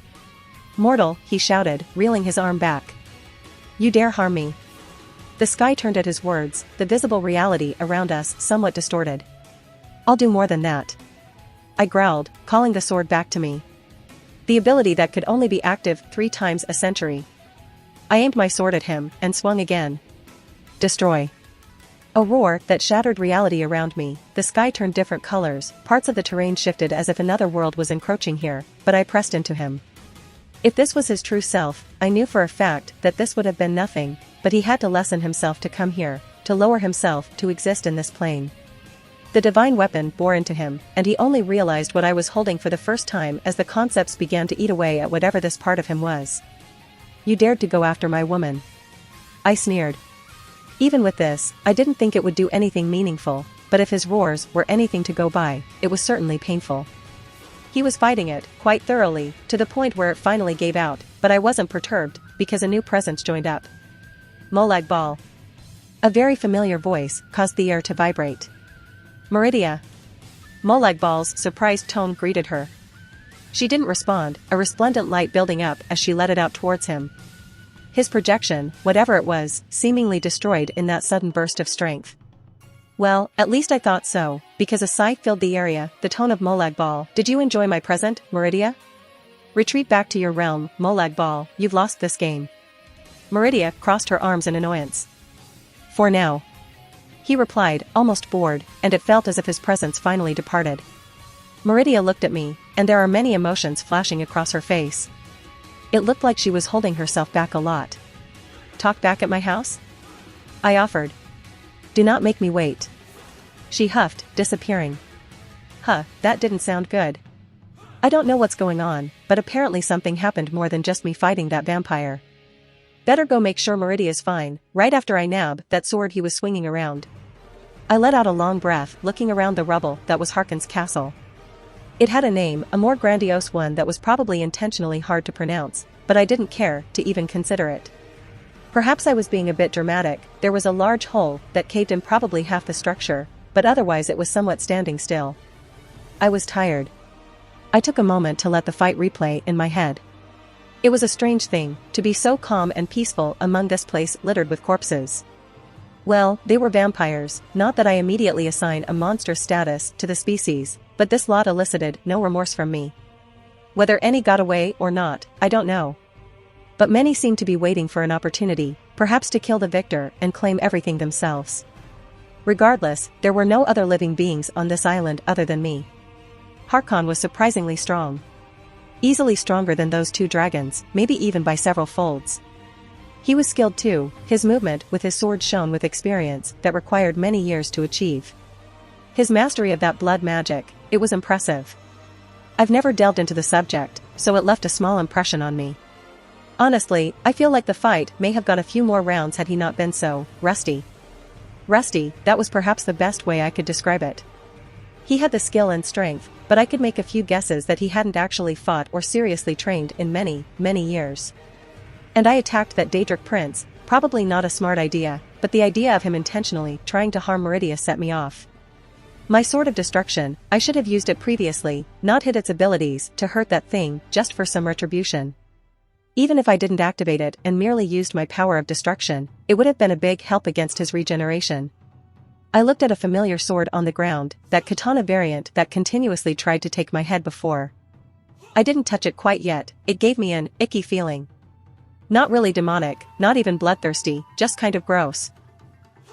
Mortal, he shouted, reeling his arm back. You dare harm me. The sky turned at his words, the visible reality around us somewhat distorted. I'll do more than that. I growled, calling the sword back to me. The ability that could only be active 3 times a century. I aimed my sword at him and swung again. Destroy. A roar that shattered reality around me. The sky turned different colors, parts of the terrain shifted as if another world was encroaching here, but I pressed into him. If this was his true self, I knew for a fact that this would have been nothing, but he had to lessen himself to come here, to lower himself to exist in this plane. The divine weapon bore into him, and he only realized what I was holding for the first time as the concepts began to eat away at whatever this part of him was. You dared to go after my woman. I sneered. Even with this, I didn't think it would do anything meaningful, but if his roars were anything to go by, it was certainly painful. He was fighting it, quite thoroughly, to the point where it finally gave out, but I wasn't perturbed, because a new presence joined up. Molag Bal. A very familiar voice caused the air to vibrate. Meridia. Molag Bal's surprised tone greeted her. She didn't respond, a resplendent light building up as she let it out towards him. His projection, whatever it was, seemingly destroyed in that sudden burst of strength. Well, at least I thought so, because a sigh filled the area, the tone of Molag Bal. Did you enjoy my present, Meridia? Retreat back to your realm, Molag Bal, you've lost this game. Meridia crossed her arms in annoyance. For now. He replied, almost bored, and it felt as if his presence finally departed. Meridia looked at me, and there are many emotions flashing across her face. It looked like she was holding herself back a lot. Talk back at my house? I offered. Do not make me wait. She huffed, disappearing. Huh, that didn't sound good. I don't know what's going on, but apparently something happened more than just me fighting that vampire. Better go make sure Meridia's fine, right after I nab that sword he was swinging around. I let out a long breath, looking around the rubble that was Harkon's castle. It had a name, a more grandiose one that was probably intentionally hard to pronounce, but I didn't care to even consider it. Perhaps I was being a bit dramatic. There was a large hole that caved in probably half the structure, but otherwise it was somewhat standing still. I was tired. I took a moment to let the fight replay in my head. It was a strange thing, to be so calm and peaceful among this place littered with corpses. Well, they were vampires, not that I immediately assign a monster status to the species, but this lot elicited no remorse from me. Whether any got away or not, I don't know. But many seemed to be waiting for an opportunity, perhaps to kill the victor and claim everything themselves. Regardless, there were no other living beings on this island other than me. Harkon was surprisingly strong. Easily stronger than those two dragons, maybe even by several folds. He was skilled too, his movement with his sword shone with experience that required many years to achieve. His mastery of that blood magic, it was impressive. I've never delved into the subject, so it left a small impression on me. Honestly, I feel like the fight may have gone a few more rounds had he not been so rusty. Rusty, that was perhaps the best way I could describe it. He had the skill and strength, but I could make a few guesses that he hadn't actually fought or seriously trained in many, many years. And I attacked that Daedric prince, probably not a smart idea, but the idea of him intentionally trying to harm Meridia set me off. My sword of destruction, I should have used it previously, not hid its abilities to hurt that thing just for some retribution. Even if I didn't activate it and merely used my power of destruction, it would have been a big help against his regeneration. I looked at a familiar sword on the ground, that katana variant that continuously tried to take my head before. I didn't touch it quite yet, it gave me an icky feeling. Not really demonic, not even bloodthirsty, just kind of gross.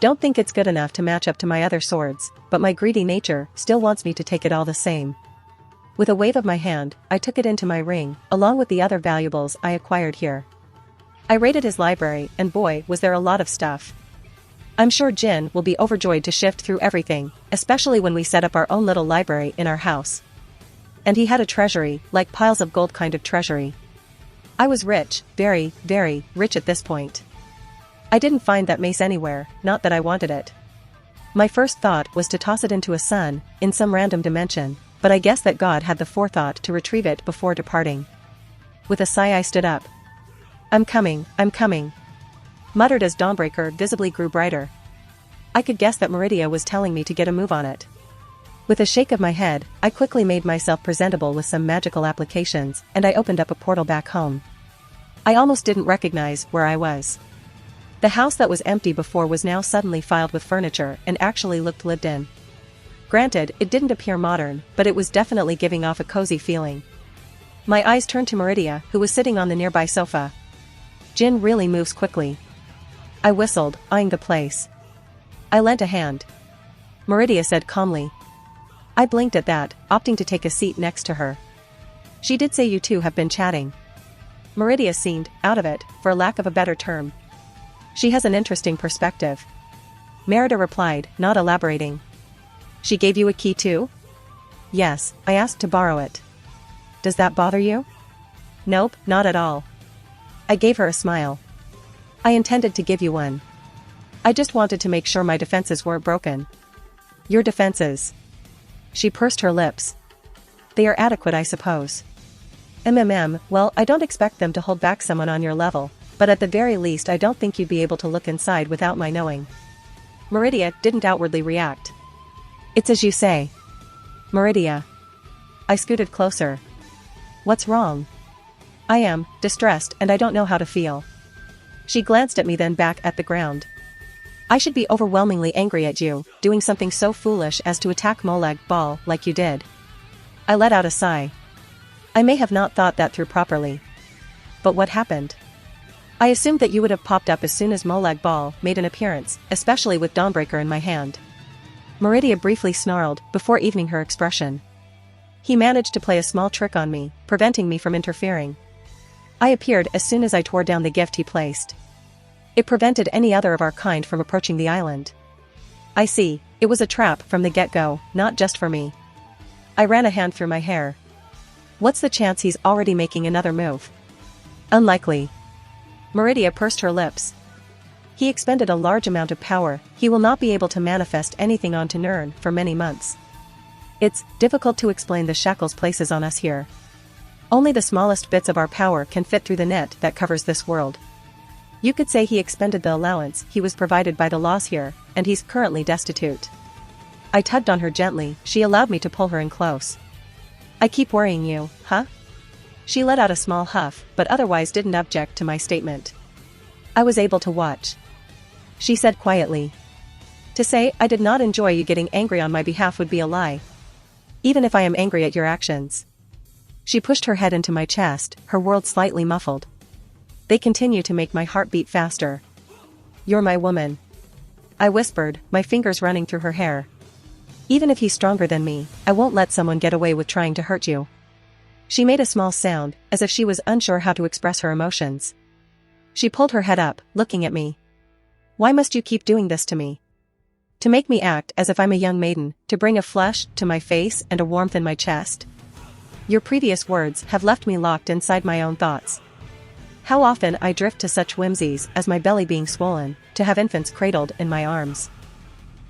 Don't think it's good enough to match up to my other swords, but my greedy nature still wants me to take it all the same. With a wave of my hand, I took it into my ring, along with the other valuables I acquired here. I raided his library, and boy was there a lot of stuff. I'm sure Jin will be overjoyed to shift through everything, especially when we set up our own little library in our house. And he had a treasury, like piles of gold kind of treasury. I was rich, very, very rich at this point. I didn't find that mace anywhere, not that I wanted it. My first thought was to toss it into a sun, in some random dimension, but I guess that God had the forethought to retrieve it before departing. With a sigh I stood up. I'm coming, muttered as Dawnbreaker visibly grew brighter. I could guess that Meridia was telling me to get a move on it. With a shake of my head, I quickly made myself presentable with some magical applications, and I opened up a portal back home. I almost didn't recognize where I was. The house that was empty before was now suddenly filled with furniture and actually looked lived in. Granted, it didn't appear modern, but it was definitely giving off a cozy feeling. My eyes turned to Meridia, who was sitting on the nearby sofa. Jin really moves quickly. I whistled, eyeing the place. I lent a hand. Meridia said calmly. I blinked at that, opting to take a seat next to her. She did say you two have been chatting. Meridia seemed out of it, for lack of a better term. She has an interesting perspective. Merida replied, not elaborating. She gave you a key too? Yes, I asked to borrow it. Does that bother you? Nope, not at all. I gave her a smile. I intended to give you one. I just wanted to make sure my defenses weren't broken. Your defenses? She pursed her lips. They are adequate, I suppose. Well, I don't expect them to hold back someone on your level, but at the very least I don't think you'd be able to look inside without my knowing. Meridia didn't outwardly react. It's as you say. Meridia. I scooted closer. What's wrong? I am distressed and I don't know how to feel. She glanced at me then back at the ground. I should be overwhelmingly angry at you, doing something so foolish as to attack Molag Bal like you did. I let out a sigh. I may have not thought that through properly. But what happened? I assumed that you would have popped up as soon as Molag Bal made an appearance, especially with Dawnbreaker in my hand. Meridia briefly snarled, before evening her expression. He managed to play a small trick on me, preventing me from interfering. I appeared as soon as I tore down the gift he placed. It prevented any other of our kind from approaching the island. I see, it was a trap from the get-go, not just for me. I ran a hand through my hair. What's the chance he's already making another move? Unlikely. Meridia pursed her lips. He expended a large amount of power, he will not be able to manifest anything onto Nirn for many months. It's difficult to explain the shackles places on us here. Only the smallest bits of our power can fit through the net that covers this world. You could say he expended the allowance he was provided by the laws here, and he's currently destitute. I tugged on her gently, she allowed me to pull her in close. I keep worrying you, huh? She let out a small huff, but otherwise didn't object to my statement. I was able to watch. She said quietly. To say I did not enjoy you getting angry on my behalf would be a lie. Even if I am angry at your actions. She pushed her head into my chest, her world slightly muffled. they continue to make my heart beat faster. "You're my woman," I whispered, my fingers running through her hair. "Even if he's stronger than me, I won't let someone get away with trying to hurt you." She made a small sound, as if she was unsure how to express her emotions. She pulled her head up, looking at me. "Why must you keep doing this to me? To make me act as if I'm a young maiden, to bring a flush to my face and a warmth in my chest? Your previous words have left me locked inside my own thoughts. How often I drift to such whimsies as my belly being swollen, to have infants cradled in my arms.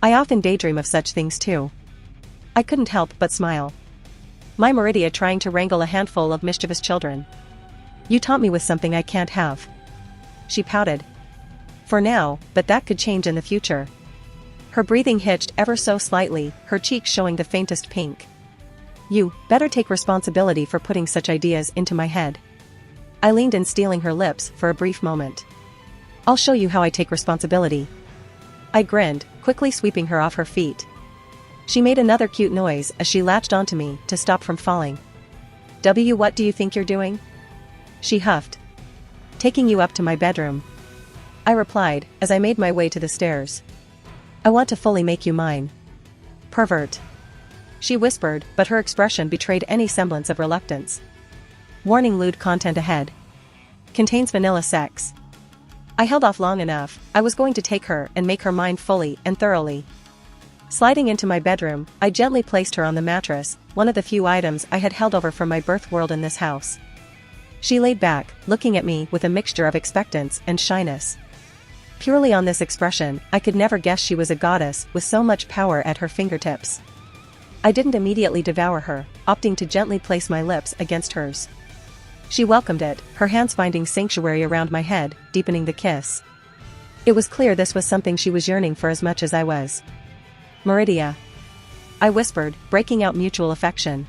I often daydream of such things too." I couldn't help but smile. My Meridia trying to wrangle a handful of mischievous children. "You taught me with something I can't have." She pouted. "For now, but that could change in the future." Her breathing hitched ever so slightly, her cheeks showing the faintest pink. "You better take responsibility for putting such ideas into my head." I leaned in, stealing her lips for a brief moment. "I'll show you how I take responsibility." I grinned, quickly sweeping her off her feet. She made another cute noise as she latched onto me to stop from falling. What do you think you're doing?" she huffed. "Taking you up to my bedroom," I replied as I made my way to the stairs. "I want to fully make you mine." "Pervert," she whispered, but her expression betrayed any semblance of reluctance. Warning: lewd content ahead. Contains vanilla sex. I held off long enough. I was going to take her and make her mine fully and thoroughly. Sliding into my bedroom, I gently placed her on the mattress, one of the few items I had held over from my birth world in this house. She laid back, looking at me with a mixture of expectance and shyness. Purely on this expression, I could never guess she was a goddess with so much power at her fingertips. I didn't immediately devour her, opting to gently place my lips against hers. She welcomed it, her hands finding sanctuary around my head, deepening the kiss. It was clear this was something she was yearning for as much as I was. "Meridia," I whispered, breaking out mutual affection.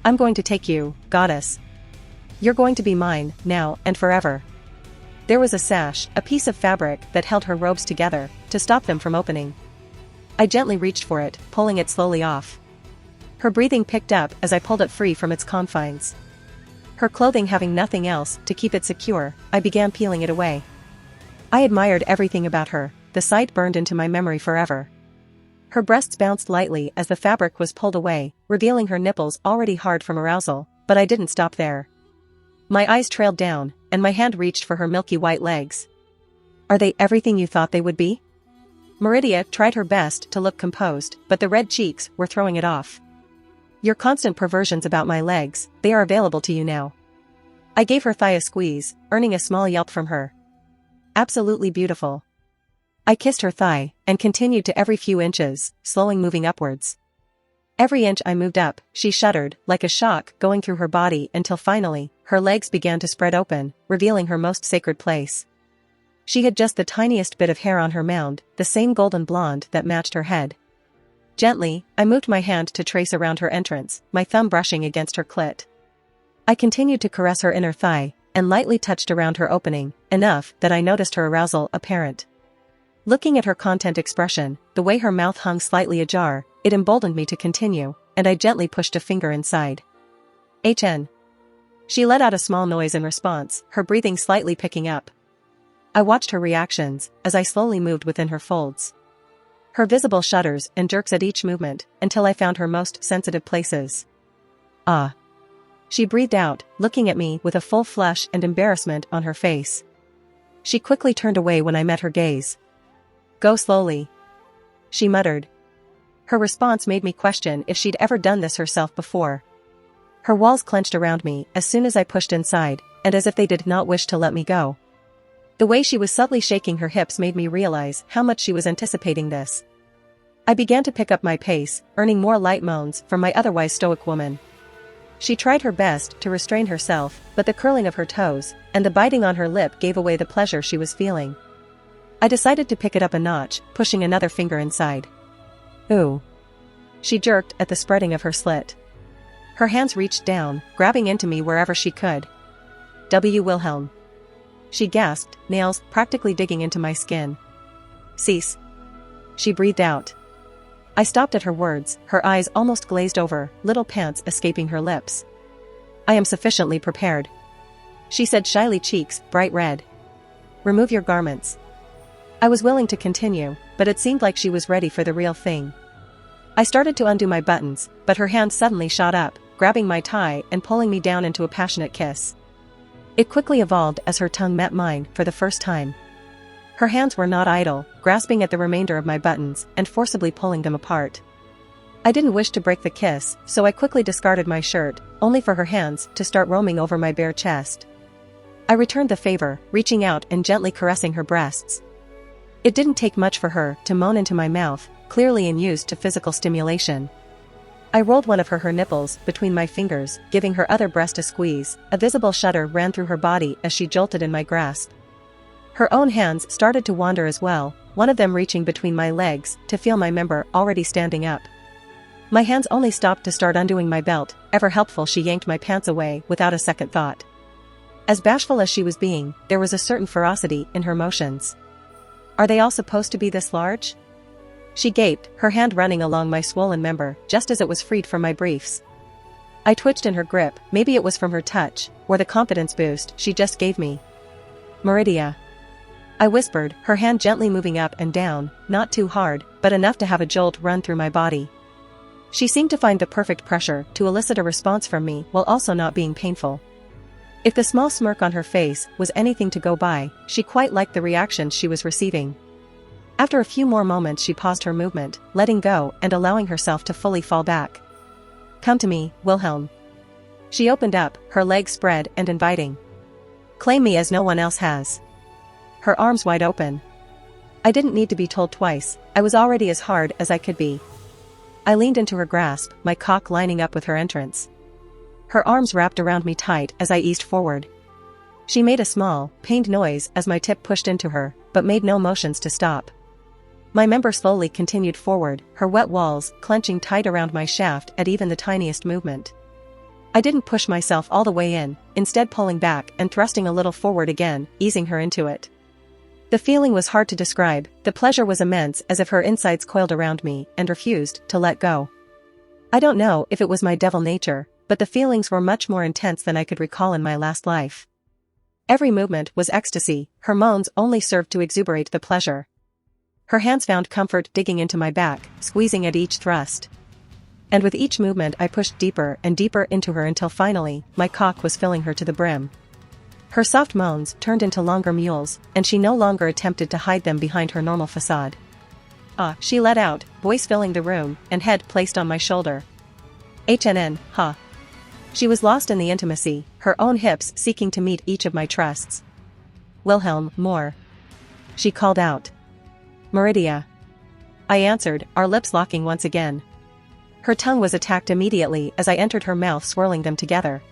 "I'm going to take you, goddess. You're going to be mine, now and forever." There was a sash, a piece of fabric that held her robes together, to stop them from opening. I gently reached for it, pulling it slowly off. Her breathing picked up as I pulled it free from its confines. Her clothing having nothing else to keep it secure, I began peeling it away. I admired everything about her, the sight burned into my memory forever. Her breasts bounced lightly as the fabric was pulled away, revealing her nipples already hard from arousal, but I didn't stop there. My eyes trailed down, and my hand reached for her milky white legs. "Are they everything you thought they would be?" Meridia tried her best to look composed, but the red cheeks were throwing it off. "Your constant perversions about my legs, they are available to you now." I gave her thigh a squeeze, earning a small yelp from her. "Absolutely beautiful." I kissed her thigh, and continued to every few inches, slowing moving upwards. Every inch I moved up, she shuddered, like a shock going through her body until finally, her legs began to spread open, revealing her most sacred place. She had just the tiniest bit of hair on her mound, the same golden blonde that matched her head. Gently, I moved my hand to trace around her entrance, my thumb brushing against her clit. I continued to caress her inner thigh, and lightly touched around her opening, enough that I noticed her arousal apparent. Looking at her content expression, the way her mouth hung slightly ajar, it emboldened me to continue, and I gently pushed a finger inside. "HN." She let out a small noise in response, her breathing slightly picking up. I watched her reactions, as I slowly moved within her folds. Her visible shudders and jerks at each movement, until I found her most sensitive places. "Ah." She breathed out, looking at me with a full flush and embarrassment on her face. She quickly turned away when I met her gaze. "Go slowly," she muttered. Her response made me question if she'd ever done this herself before. Her walls clenched around me as soon as I pushed inside, and as if they did not wish to let me go. The way she was subtly shaking her hips made me realize how much she was anticipating this. I began to pick up my pace, earning more light moans from my otherwise stoic woman. She tried her best to restrain herself, but the curling of her toes, and the biting on her lip gave away the pleasure she was feeling. I decided to pick it up a notch, pushing another finger inside. "Ooh." She jerked at the spreading of her slit. Her hands reached down, grabbing into me wherever she could. Wilhelm." She gasped, nails practically digging into my skin. "Cease." She breathed out. I stopped at her words, her eyes almost glazed over, little pants escaping her lips. "I am sufficiently prepared." she said, shyly, cheeks bright red. Remove your garments. I was willing to continue, but it seemed like she was ready for the real thing. I started to undo my buttons, but her hand suddenly shot up, grabbing my tie and pulling me down into a passionate kiss. It quickly evolved as her tongue met mine for the first time. Her hands were not idle, grasping at the remainder of my buttons and forcibly pulling them apart. I didn't wish to break the kiss, so I quickly discarded my shirt, only for her hands to start roaming over my bare chest. I returned the favor, reaching out and gently caressing her breasts. It didn't take much for her to moan into my mouth, clearly unused to physical stimulation. I rolled one of her nipples between my fingers, giving her other breast a squeeze. A visible shudder ran through her body as she jolted in my grasp. Her own hands started to wander as well, one of them reaching between my legs to feel my member already standing up. My hands only stopped to start undoing my belt. Ever helpful, she yanked my pants away without a second thought. As bashful as she was being, there was a certain ferocity in her motions. Are they all supposed to be this large? She gaped, her hand running along my swollen member, just as it was freed from my briefs. I twitched in her grip, maybe it was from her touch, or the confidence boost she just gave me. Meridia. I whispered, her hand gently moving up and down, not too hard, but enough to have a jolt run through my body. She seemed to find the perfect pressure to elicit a response from me while also not being painful. If the small smirk on her face was anything to go by, she quite liked the reaction she was receiving. After a few more moments she paused her movement, letting go and allowing herself to fully fall back. Come to me, Wilhelm. She opened up, her legs spread and inviting. Claim me as no one else has. Her arms wide open. I didn't need to be told twice, I was already as hard as I could be. I leaned into her grasp, my cock lining up with her entrance. Her arms wrapped around me tight as I eased forward. She made a small, pained noise as my tip pushed into her, but made no motions to stop. My member slowly continued forward, her wet walls clenching tight around my shaft at even the tiniest movement. I didn't push myself all the way in, instead pulling back and thrusting a little forward again, easing her into it. The feeling was hard to describe, the pleasure was immense, as if her insides coiled around me and refused to let go. I don't know if it was my devil nature, but the feelings were much more intense than I could recall in my last life. Every movement was ecstasy, her moans only served to exuberate the pleasure. Her hands found comfort digging into my back, squeezing at each thrust. And with each movement I pushed deeper and deeper into her until finally, my cock was filling her to the brim. Her soft moans turned into longer mewls, and she no longer attempted to hide them behind her normal facade. Ah, she let out, voice filling the room, and head placed on my shoulder. HNN, huh? She was lost in the intimacy, her own hips seeking to meet each of my thrusts. Wilhelm, more. She called out. Meridia. I answered, our lips locking once again. Her tongue was attacked immediately as I entered her mouth, swirling them together.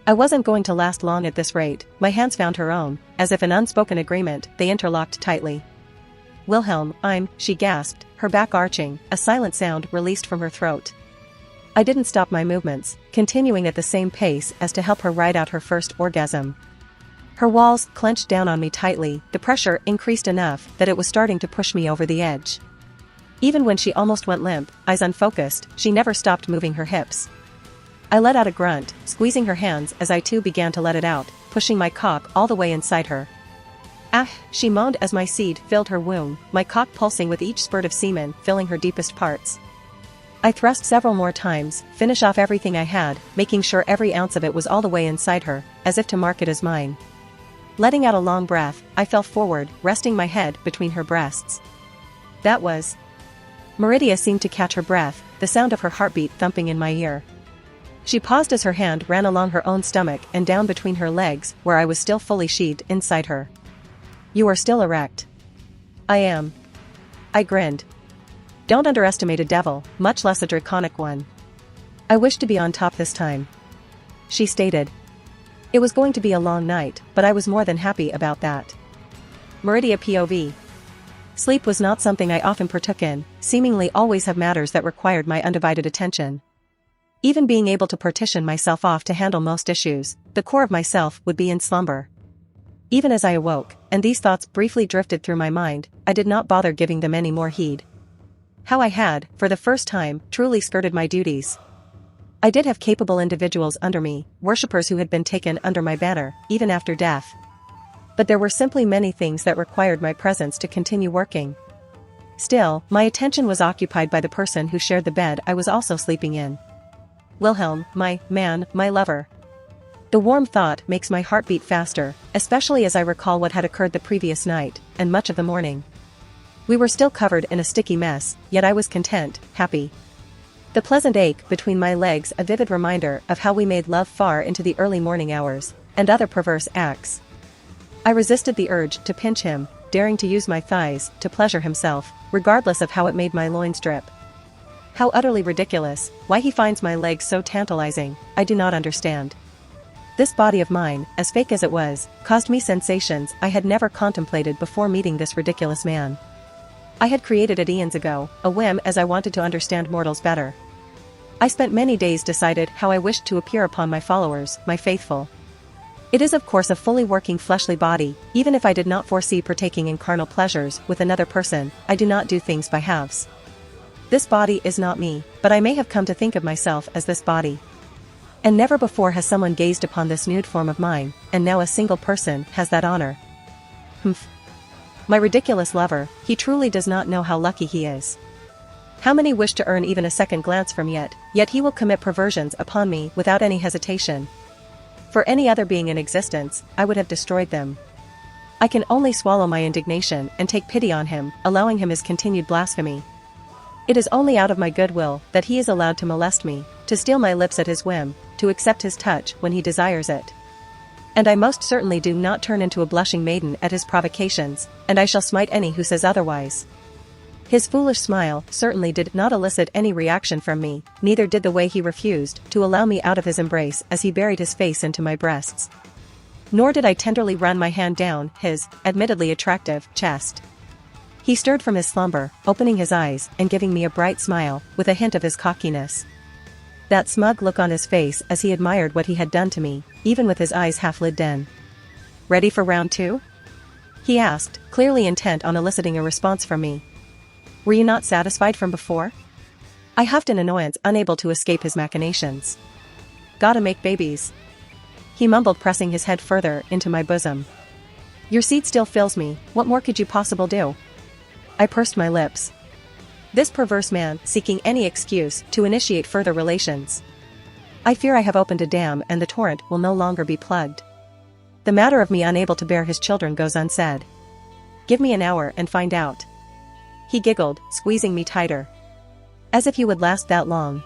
I wasn't going to last long at this rate. My hands found her own, as if an unspoken agreement, they interlocked tightly. Wilhelm, she gasped, her back arching, a silent sound released from her throat. I didn't stop my movements, continuing at the same pace as to help her ride out her first orgasm. Her walls clenched down on me tightly, the pressure increased enough that it was starting to push me over the edge. Even when she almost went limp, eyes unfocused, she never stopped moving her hips. I let out a grunt, squeezing her hands as I too began to let it out, pushing my cock all the way inside her. Ah, she moaned as my seed filled her womb, my cock pulsing with each spurt of semen filling her deepest parts. I thrust several more times, finish off everything I had, making sure every ounce of it was all the way inside her, as if to mark it as mine. Letting out a long breath, I fell forward, resting my head between her breasts. That was. Meridia seemed to catch her breath, the sound of her heartbeat thumping in my ear. She paused as her hand ran along her own stomach and down between her legs, where I was still fully sheathed inside her. You are still erect. I am. I grinned. Don't underestimate a devil, much less a draconic one. I wish to be on top this time. She stated. It was going to be a long night, but I was more than happy about that. Meridia POV. Sleep was not something I often partook in, seemingly always have matters that required my undivided attention. Even being able to partition myself off to handle most issues, the core of myself would be in slumber. Even as I awoke, and these thoughts briefly drifted through my mind, I did not bother giving them any more heed. How I had, for the first time, truly skirted my duties. I did have capable individuals under me, worshippers who had been taken under my banner, even after death. But there were simply many things that required my presence to continue working. Still, my attention was occupied by the person who shared the bed I was also sleeping in. Wilhelm, my man, my lover. The warm thought makes my heart beat faster, especially as I recall what had occurred the previous night, and much of the morning. We were still covered in a sticky mess, yet I was content, happy. The pleasant ache between my legs a vivid reminder of how we made love far into the early morning hours, and other perverse acts. I resisted the urge to pinch him, daring to use my thighs to pleasure himself, regardless of how it made my loins drip. How utterly ridiculous, why he finds my legs so tantalizing, I do not understand. This body of mine, as fake as it was, caused me sensations I had never contemplated before meeting this ridiculous man. I had created it eons ago, a whim as I wanted to understand mortals better. I spent many days decided how I wished to appear upon my followers, my faithful. It is of course a fully working fleshly body, even if I did not foresee partaking in carnal pleasures with another person, I do not do things by halves. This body is not me, but I may have come to think of myself as this body. And never before has someone gazed upon this nude form of mine, and now a single person has that honor. Humph. My ridiculous lover, he truly does not know how lucky he is. How many wish to earn even a second glance from yet he will commit perversions upon me without any hesitation. For any other being in existence, I would have destroyed them. I can only swallow my indignation and take pity on him, allowing him his continued blasphemy. It is only out of my goodwill that he is allowed to molest me, to steal my lips at his whim, to accept his touch when he desires it. And I most certainly do not turn into a blushing maiden at his provocations, and I shall smite any who says otherwise. His foolish smile certainly did not elicit any reaction from me, neither did the way he refused to allow me out of his embrace as he buried his face into my breasts. Nor did I tenderly run my hand down his, admittedly attractive, chest. He stirred from his slumber, opening his eyes and giving me a bright smile, with a hint of his cockiness. That smug look on his face as he admired what he had done to me, even with his eyes half-lid den. "Ready for round 2? He asked, clearly intent on eliciting a response from me. "Were you not satisfied from before?" I huffed in annoyance, unable to escape his machinations. "Gotta make babies," he mumbled, pressing his head further into my bosom. "Your seed still fills me, what more could you possibly do?" I pursed my lips. This perverse man seeking any excuse to initiate further relations. I fear I have opened a dam and the torrent will no longer be plugged. The matter of me unable to bear his children goes unsaid. "Give me an hour and find out." He giggled, squeezing me tighter. "As if you would last that long."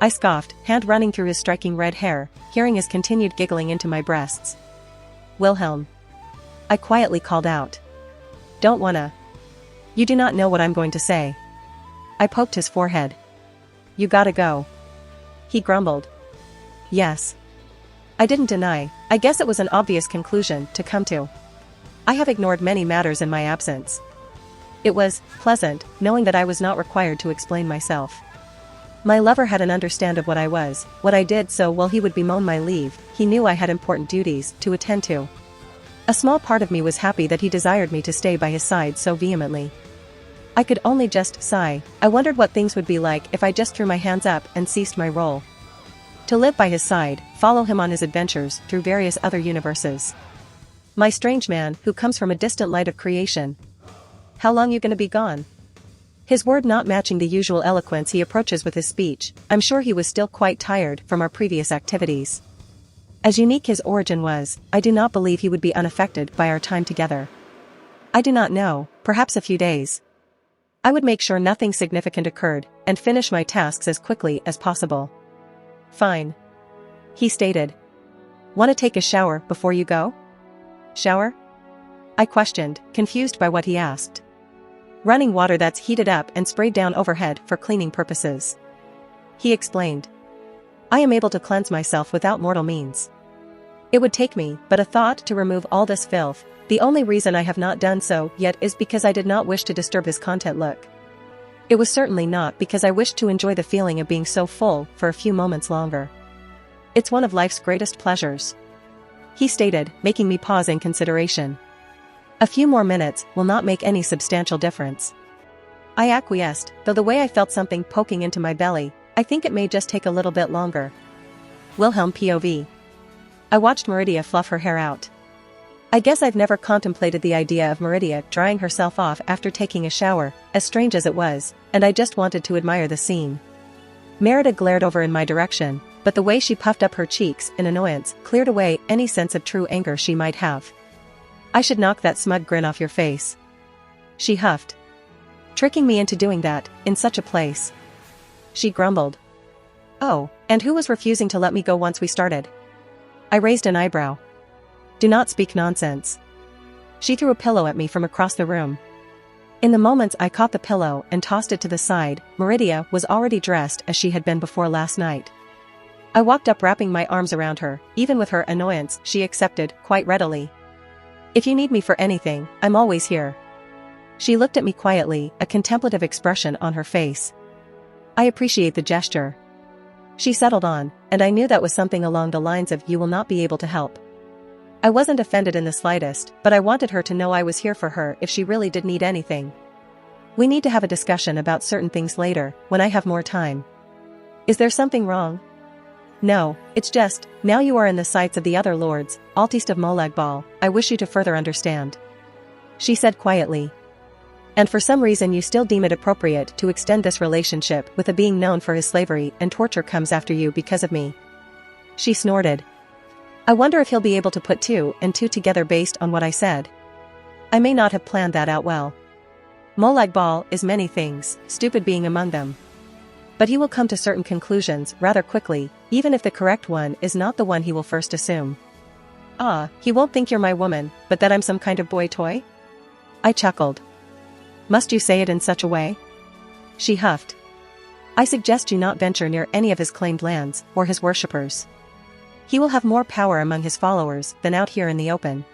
I scoffed, hand running through his striking red hair, hearing his continued giggling into my breasts. "Wilhelm," I quietly called out. "Don't wanna. You do not know what I'm going to say." I poked his forehead. "You gotta go." He grumbled. "Yes." I didn't deny, I guess it was an obvious conclusion to come to. I have ignored many matters in my absence. It was pleasant, knowing that I was not required to explain myself. My lover had an understand of what I was, what I did, so while he would bemoan my leave, he knew I had important duties to attend to. A small part of me was happy that he desired me to stay by his side so vehemently. I could only just sigh. I wondered what things would be like if I just threw my hands up and ceased my role. To live by his side, follow him on his adventures through various other universes. My strange man who comes from a distant light of creation. "How long you gonna be gone?" His word not matching the usual eloquence he approaches with his speech, I'm sure he was still quite tired from our previous activities. As unique his origin was, I do not believe he would be unaffected by our time together. I do not know, perhaps a few days. I would make sure nothing significant occurred, and finish my tasks as quickly as possible. "Fine," he stated. "Wanna take a shower before you go?" "Shower?" I questioned, confused by what he asked. "Running water that's heated up and sprayed down overhead for cleaning purposes," he explained. "I am able to cleanse myself without mortal means. It would take me but a thought to remove all this filth. The only reason I have not done so yet is because I did not wish to disturb his content look. It was certainly not because I wished to enjoy the feeling of being so full for a few moments longer. It's one of life's greatest pleasures," he stated, making me pause in consideration. "A few more minutes will not make any substantial difference." I acquiesced, though the way I felt something poking into my belly I think it may just take a little bit longer. Wilhelm POV. I watched Meridia fluff her hair out. I guess I've never contemplated the idea of Meridia drying herself off after taking a shower, as strange as it was, and I just wanted to admire the scene. Merida glared over in my direction, but the way she puffed up her cheeks in annoyance cleared away any sense of true anger she might have. I should knock that smug grin off your face. She huffed. Tricking me into doing that, in such a place. She grumbled. Oh, and who was refusing to let me go once we started? I raised an eyebrow. Do not speak nonsense. She threw a pillow at me from across the room. In the moments I caught the pillow and tossed it to the side, Meridia was already dressed as she had been before last night. I walked up wrapping my arms around her, even with her annoyance she accepted quite readily. If you need me for anything, I'm always here. She looked at me quietly, a contemplative expression on her face. I appreciate the gesture. She settled on, and I knew that was something along the lines of you will not be able to help. I wasn't offended in the slightest, but I wanted her to know I was here for her if she really did need anything. We need to have a discussion about certain things later, when I have more time. Is there something wrong? No, it's just, now you are in the sights of the other lords, Altist of Molagbal, I wish you to further understand. She said quietly. And for some reason you still deem it appropriate to extend this relationship with a being known for his slavery and torture comes after you because of me. She snorted. I wonder if he'll be able to put two and two together based on what I said. I may not have planned that out well. Molagbal is many things, stupid being among them. But he will come to certain conclusions rather quickly, even if the correct one is not the one he will first assume. Ah, he won't think you're my woman, but that I'm some kind of boy toy? I chuckled. Must you say it in such a way? She huffed. I suggest you not venture near any of his claimed lands, or his worshippers. He will have more power among his followers than out here in the open.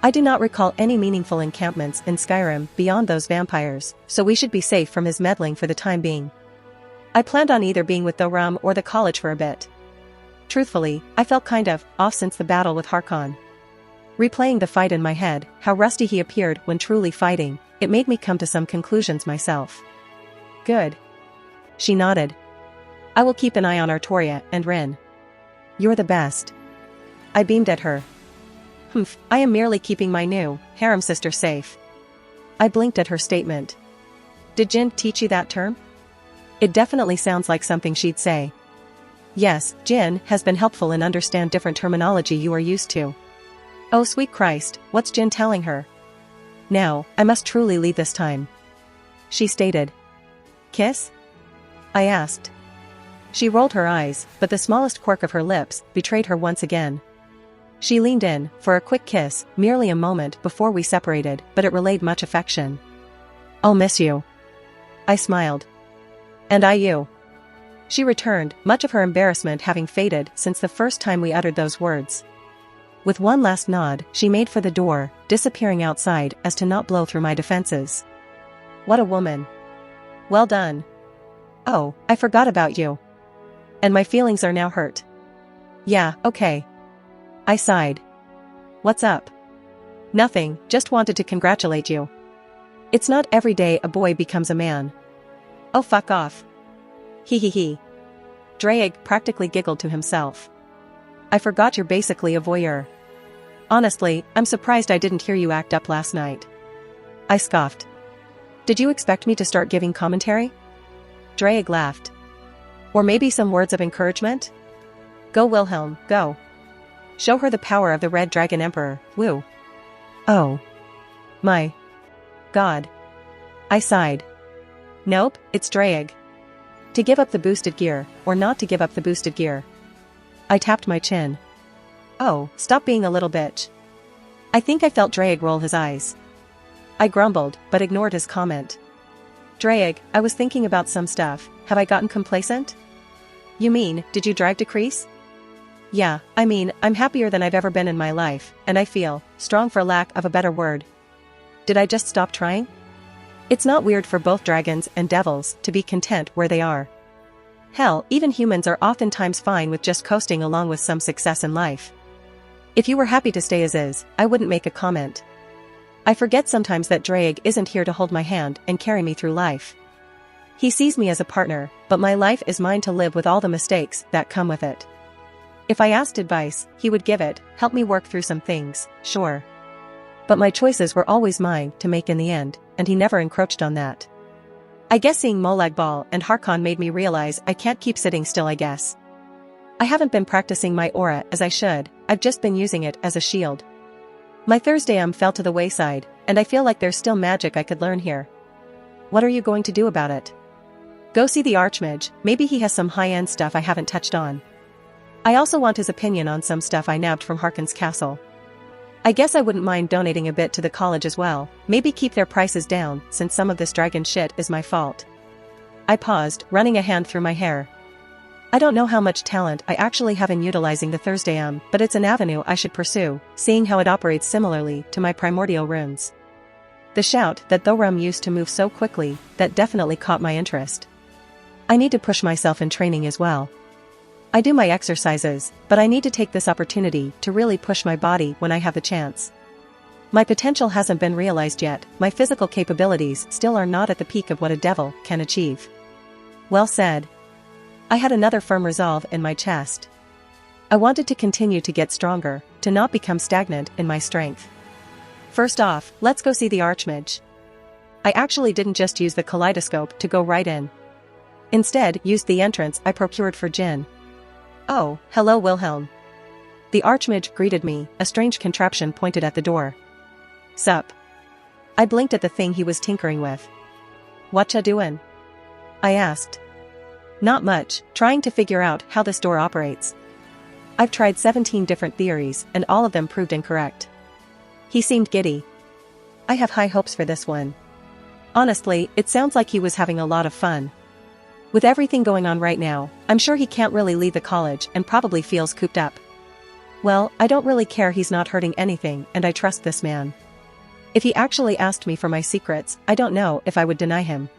I do not recall any meaningful encampments in Skyrim beyond those vampires, so we should be safe from his meddling for the time being. I planned on either being with Thorum or the college for a bit. Truthfully, I felt kind of off since the battle with Harkon. Replaying the fight in my head, how rusty he appeared when truly fighting, it made me come to some conclusions myself. Good. She nodded. I will keep an eye on Artoria and Rin. You're the best. I beamed at her. Humph, I am merely keeping my new harem sister safe. I blinked at her statement. Did Jin teach you that term? It definitely sounds like something she'd say. Yes, Jin has been helpful in understand different terminology you are used to. Oh sweet Christ, what's Jin telling her? Now, I must truly leave this time. She stated. Kiss? I asked. She rolled her eyes, but the smallest quirk of her lips betrayed her once again. She leaned in, for a quick kiss, merely a moment before we separated, but it relayed much affection. I'll miss you. I smiled. And I you. She returned, much of her embarrassment having faded since the first time we uttered those words. With one last nod, she made for the door, disappearing outside as to not blow through my defenses. What a woman. Well done. Oh, I forgot about you. And my feelings are now hurt. Yeah, okay. I sighed. What's up? Nothing, just wanted to congratulate you. It's not every day a boy becomes a man. Oh fuck off. He. Drake practically giggled to himself. I forgot you're basically a voyeur. Honestly, I'm surprised I didn't hear you act up last night. I scoffed. Did you expect me to start giving commentary? Drake laughed. Or maybe some words of encouragement? Go Wilhelm, go. Show her the power of the Red Dragon Emperor, woo. Oh. My. God. I sighed. Nope, it's Drake. To give up the boosted gear, or not to give up the boosted gear. I tapped my chin. Oh, stop being a little bitch. I think I felt Drake roll his eyes. I grumbled, but ignored his comment. Drake, I was thinking about some stuff, have I gotten complacent? You mean, did you drive decrease? Yeah, I mean, I'm happier than I've ever been in my life, and I feel strong for lack of a better word. Did I just stop trying? It's not weird for both dragons and devils to be content where they are. Hell, even humans are oftentimes fine with just coasting along with some success in life. If you were happy to stay as is, I wouldn't make a comment. I forget sometimes that Drake isn't here to hold my hand and carry me through life. He sees me as a partner, but my life is mine to live with all the mistakes that come with it. If I asked advice, he would give it, help me work through some things, sure. But my choices were always mine to make in the end, and he never encroached on that. I guess seeing Molag Bal and Harkon made me realize I can't keep sitting still, I guess. I haven't been practicing my aura as I should, I've just been using it as a shield. My Thursday fell to the wayside, and I feel like there's still magic I could learn here. What are you going to do about it? Go see the Archmage, maybe he has some high-end stuff I haven't touched on. I also want his opinion on some stuff I nabbed from Harkon's castle. I guess I wouldn't mind donating a bit to the college as well, maybe keep their prices down since some of this dragon shit is my fault. I paused, running a hand through my hair. I don't know how much talent I actually have in utilizing the Thursday but it's an avenue I should pursue, seeing how it operates similarly to my primordial runes. The shout that Thorum used to move so quickly, that definitely caught my interest. I need to push myself in training as well. I do my exercises, but I need to take this opportunity to really push my body when I have the chance. My potential hasn't been realized yet, my physical capabilities still are not at the peak of what a devil can achieve. Well said. I had another firm resolve in my chest. I wanted to continue to get stronger, to not become stagnant in my strength. First off, let's go see the Archmage. I actually didn't just use the kaleidoscope to go right in. Instead, used the entrance I procured for Jin. Oh, hello Wilhelm. The Archmage greeted me, a strange contraption pointed at the door. Sup? I blinked at the thing he was tinkering with. Whatcha doin'? I asked. Not much, trying to figure out how this door operates. I've tried 17 different theories, and all of them proved incorrect. He seemed giddy. I have high hopes for this one. Honestly, it sounds like he was having a lot of fun. With everything going on right now, I'm sure he can't really leave the college and probably feels cooped up. Well, I don't really care, he's not hurting anything and I trust this man. If he actually asked me for my secrets, I don't know if I would deny him.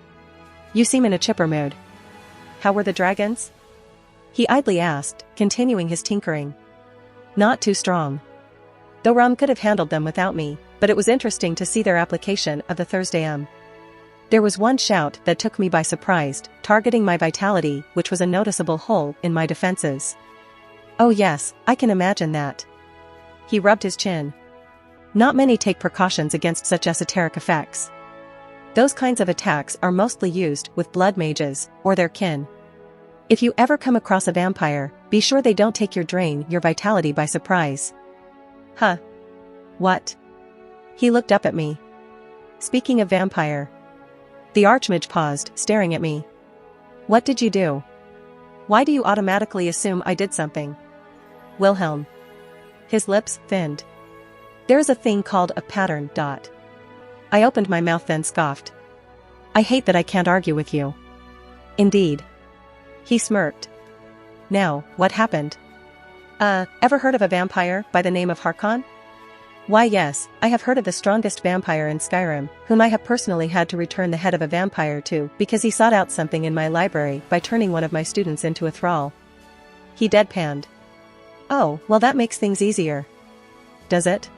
You seem in a chipper mood. How were the dragons? He idly asked, continuing his tinkering. Not too strong. Thorum could have handled them without me, but it was interesting to see their application of the Thursday There was one shout that took me by surprise, targeting my vitality, which was a noticeable hole in my defenses. Oh yes, I can imagine that. He rubbed his chin. Not many take precautions against such esoteric effects. Those kinds of attacks are mostly used with blood mages, or their kin. If you ever come across a vampire, be sure they don't drain your vitality by surprise. Huh? What? He looked up at me. Speaking of vampire. The Archmage paused, staring at me. What did you do? Why do you automatically assume I did something? Wilhelm. His lips thinned. There's a thing called a pattern. I opened my mouth then scoffed. I hate that I can't argue with you. Indeed. He smirked. Now, what happened? Ever heard of a vampire by the name of Harkon? Why yes, I have heard of the strongest vampire in Skyrim, whom I have personally had to return the head of a vampire to because he sought out something in my library by turning one of my students into a thrall. He deadpanned. Oh, well that makes things easier. Does it?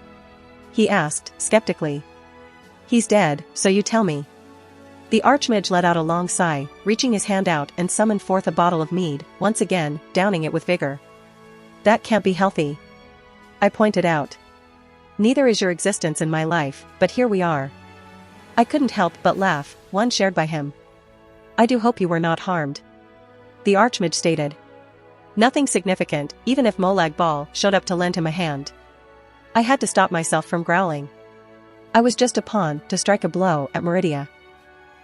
He asked, skeptically. He's dead, so you tell me. The Archmage let out a long sigh, reaching his hand out and summoned forth a bottle of mead, once again, downing it with vigor. That can't be healthy. I pointed out. Neither is your existence in my life, but here we are. I couldn't help but laugh, one shared by him. I do hope you were not harmed. The Archmage stated. Nothing significant, even if Molag Bal showed up to lend him a hand. I had to stop myself from growling. I was just a pawn to strike a blow at Meridia.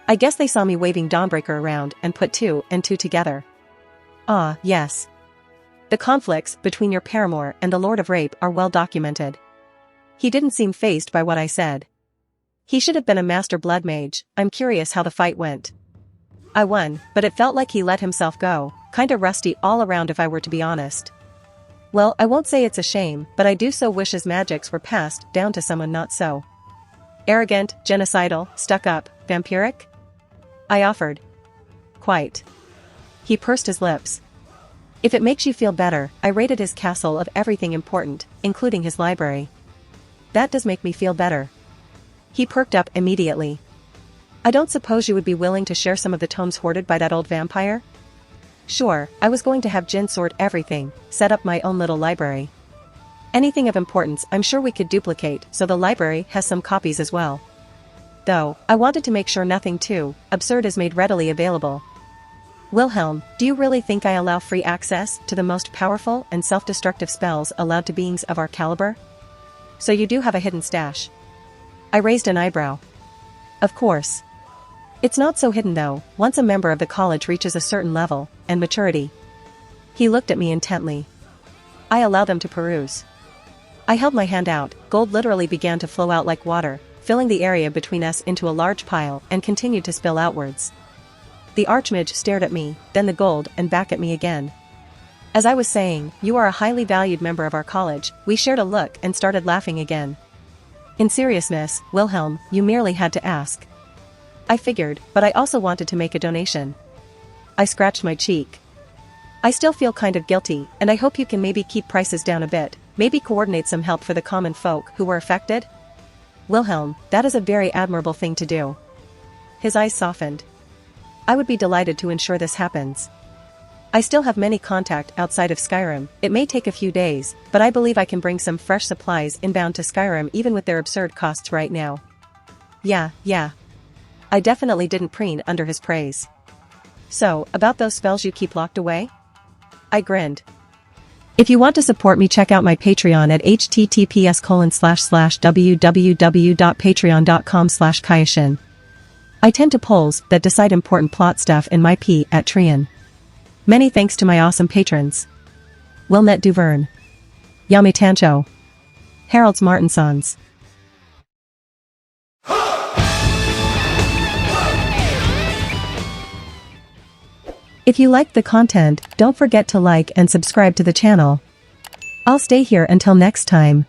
I guess they saw me waving Dawnbreaker around and put two and two together. Ah, yes. The conflicts between your paramour and the Lord of Rape are well documented. He didn't seem fazed by what I said. He should have been a master blood mage. I'm curious how the fight went. I won, but it felt like he let himself go, kinda rusty all around if I were to be honest. Well, I won't say it's a shame, but I do so wish his magics were passed down to someone not so arrogant, genocidal, stuck up, vampiric? I offered. Quite. He pursed his lips. If it makes you feel better, I rated his castle of everything important, including his library. That does make me feel better. He perked up immediately. I don't suppose you would be willing to share some of the tomes hoarded by that old vampire? Sure, I was going to have Jin sort everything, set up my own little library. Anything of importance I'm sure we could duplicate, so the library has some copies as well. Though, I wanted to make sure nothing too absurd is made readily available. Wilhelm, do you really think I allow free access to the most powerful and self-destructive spells allowed to beings of our caliber? So you do have a hidden stash. I raised an eyebrow. Of course. It's not so hidden though, once a member of the college reaches a certain level and maturity. He looked at me intently. I allow them to peruse. I held my hand out, gold literally began to flow out like water, filling the area between us into a large pile and continued to spill outwards. The Archmage stared at me, then the gold, and back at me again. As I was saying, you are a highly valued member of our college, we shared a look and started laughing again. In seriousness, Wilhelm, you merely had to ask. I figured, but I also wanted to make a donation. I scratched my cheek. I still feel kind of guilty, and I hope you can maybe keep prices down a bit, maybe coordinate some help for the common folk who were affected? Wilhelm, that is a very admirable thing to do. His eyes softened. I would be delighted to ensure this happens. I still have many contacts outside of Skyrim, it may take a few days, but I believe I can bring some fresh supplies inbound to Skyrim even with their absurd costs right now. Yeah. I definitely didn't preen under his praise. So, about those spells you keep locked away? I grinned. If you want to support me, check out my Patreon at https://www.patreon.com/Kayashin. I tend to polls that decide important plot stuff in my P at Trian. Many thanks to my awesome patrons. Wilnet Duverne. Yami Tancho. Harold's Martinsons. If you liked the content, don't forget to like and subscribe to the channel. I'll stay here until next time.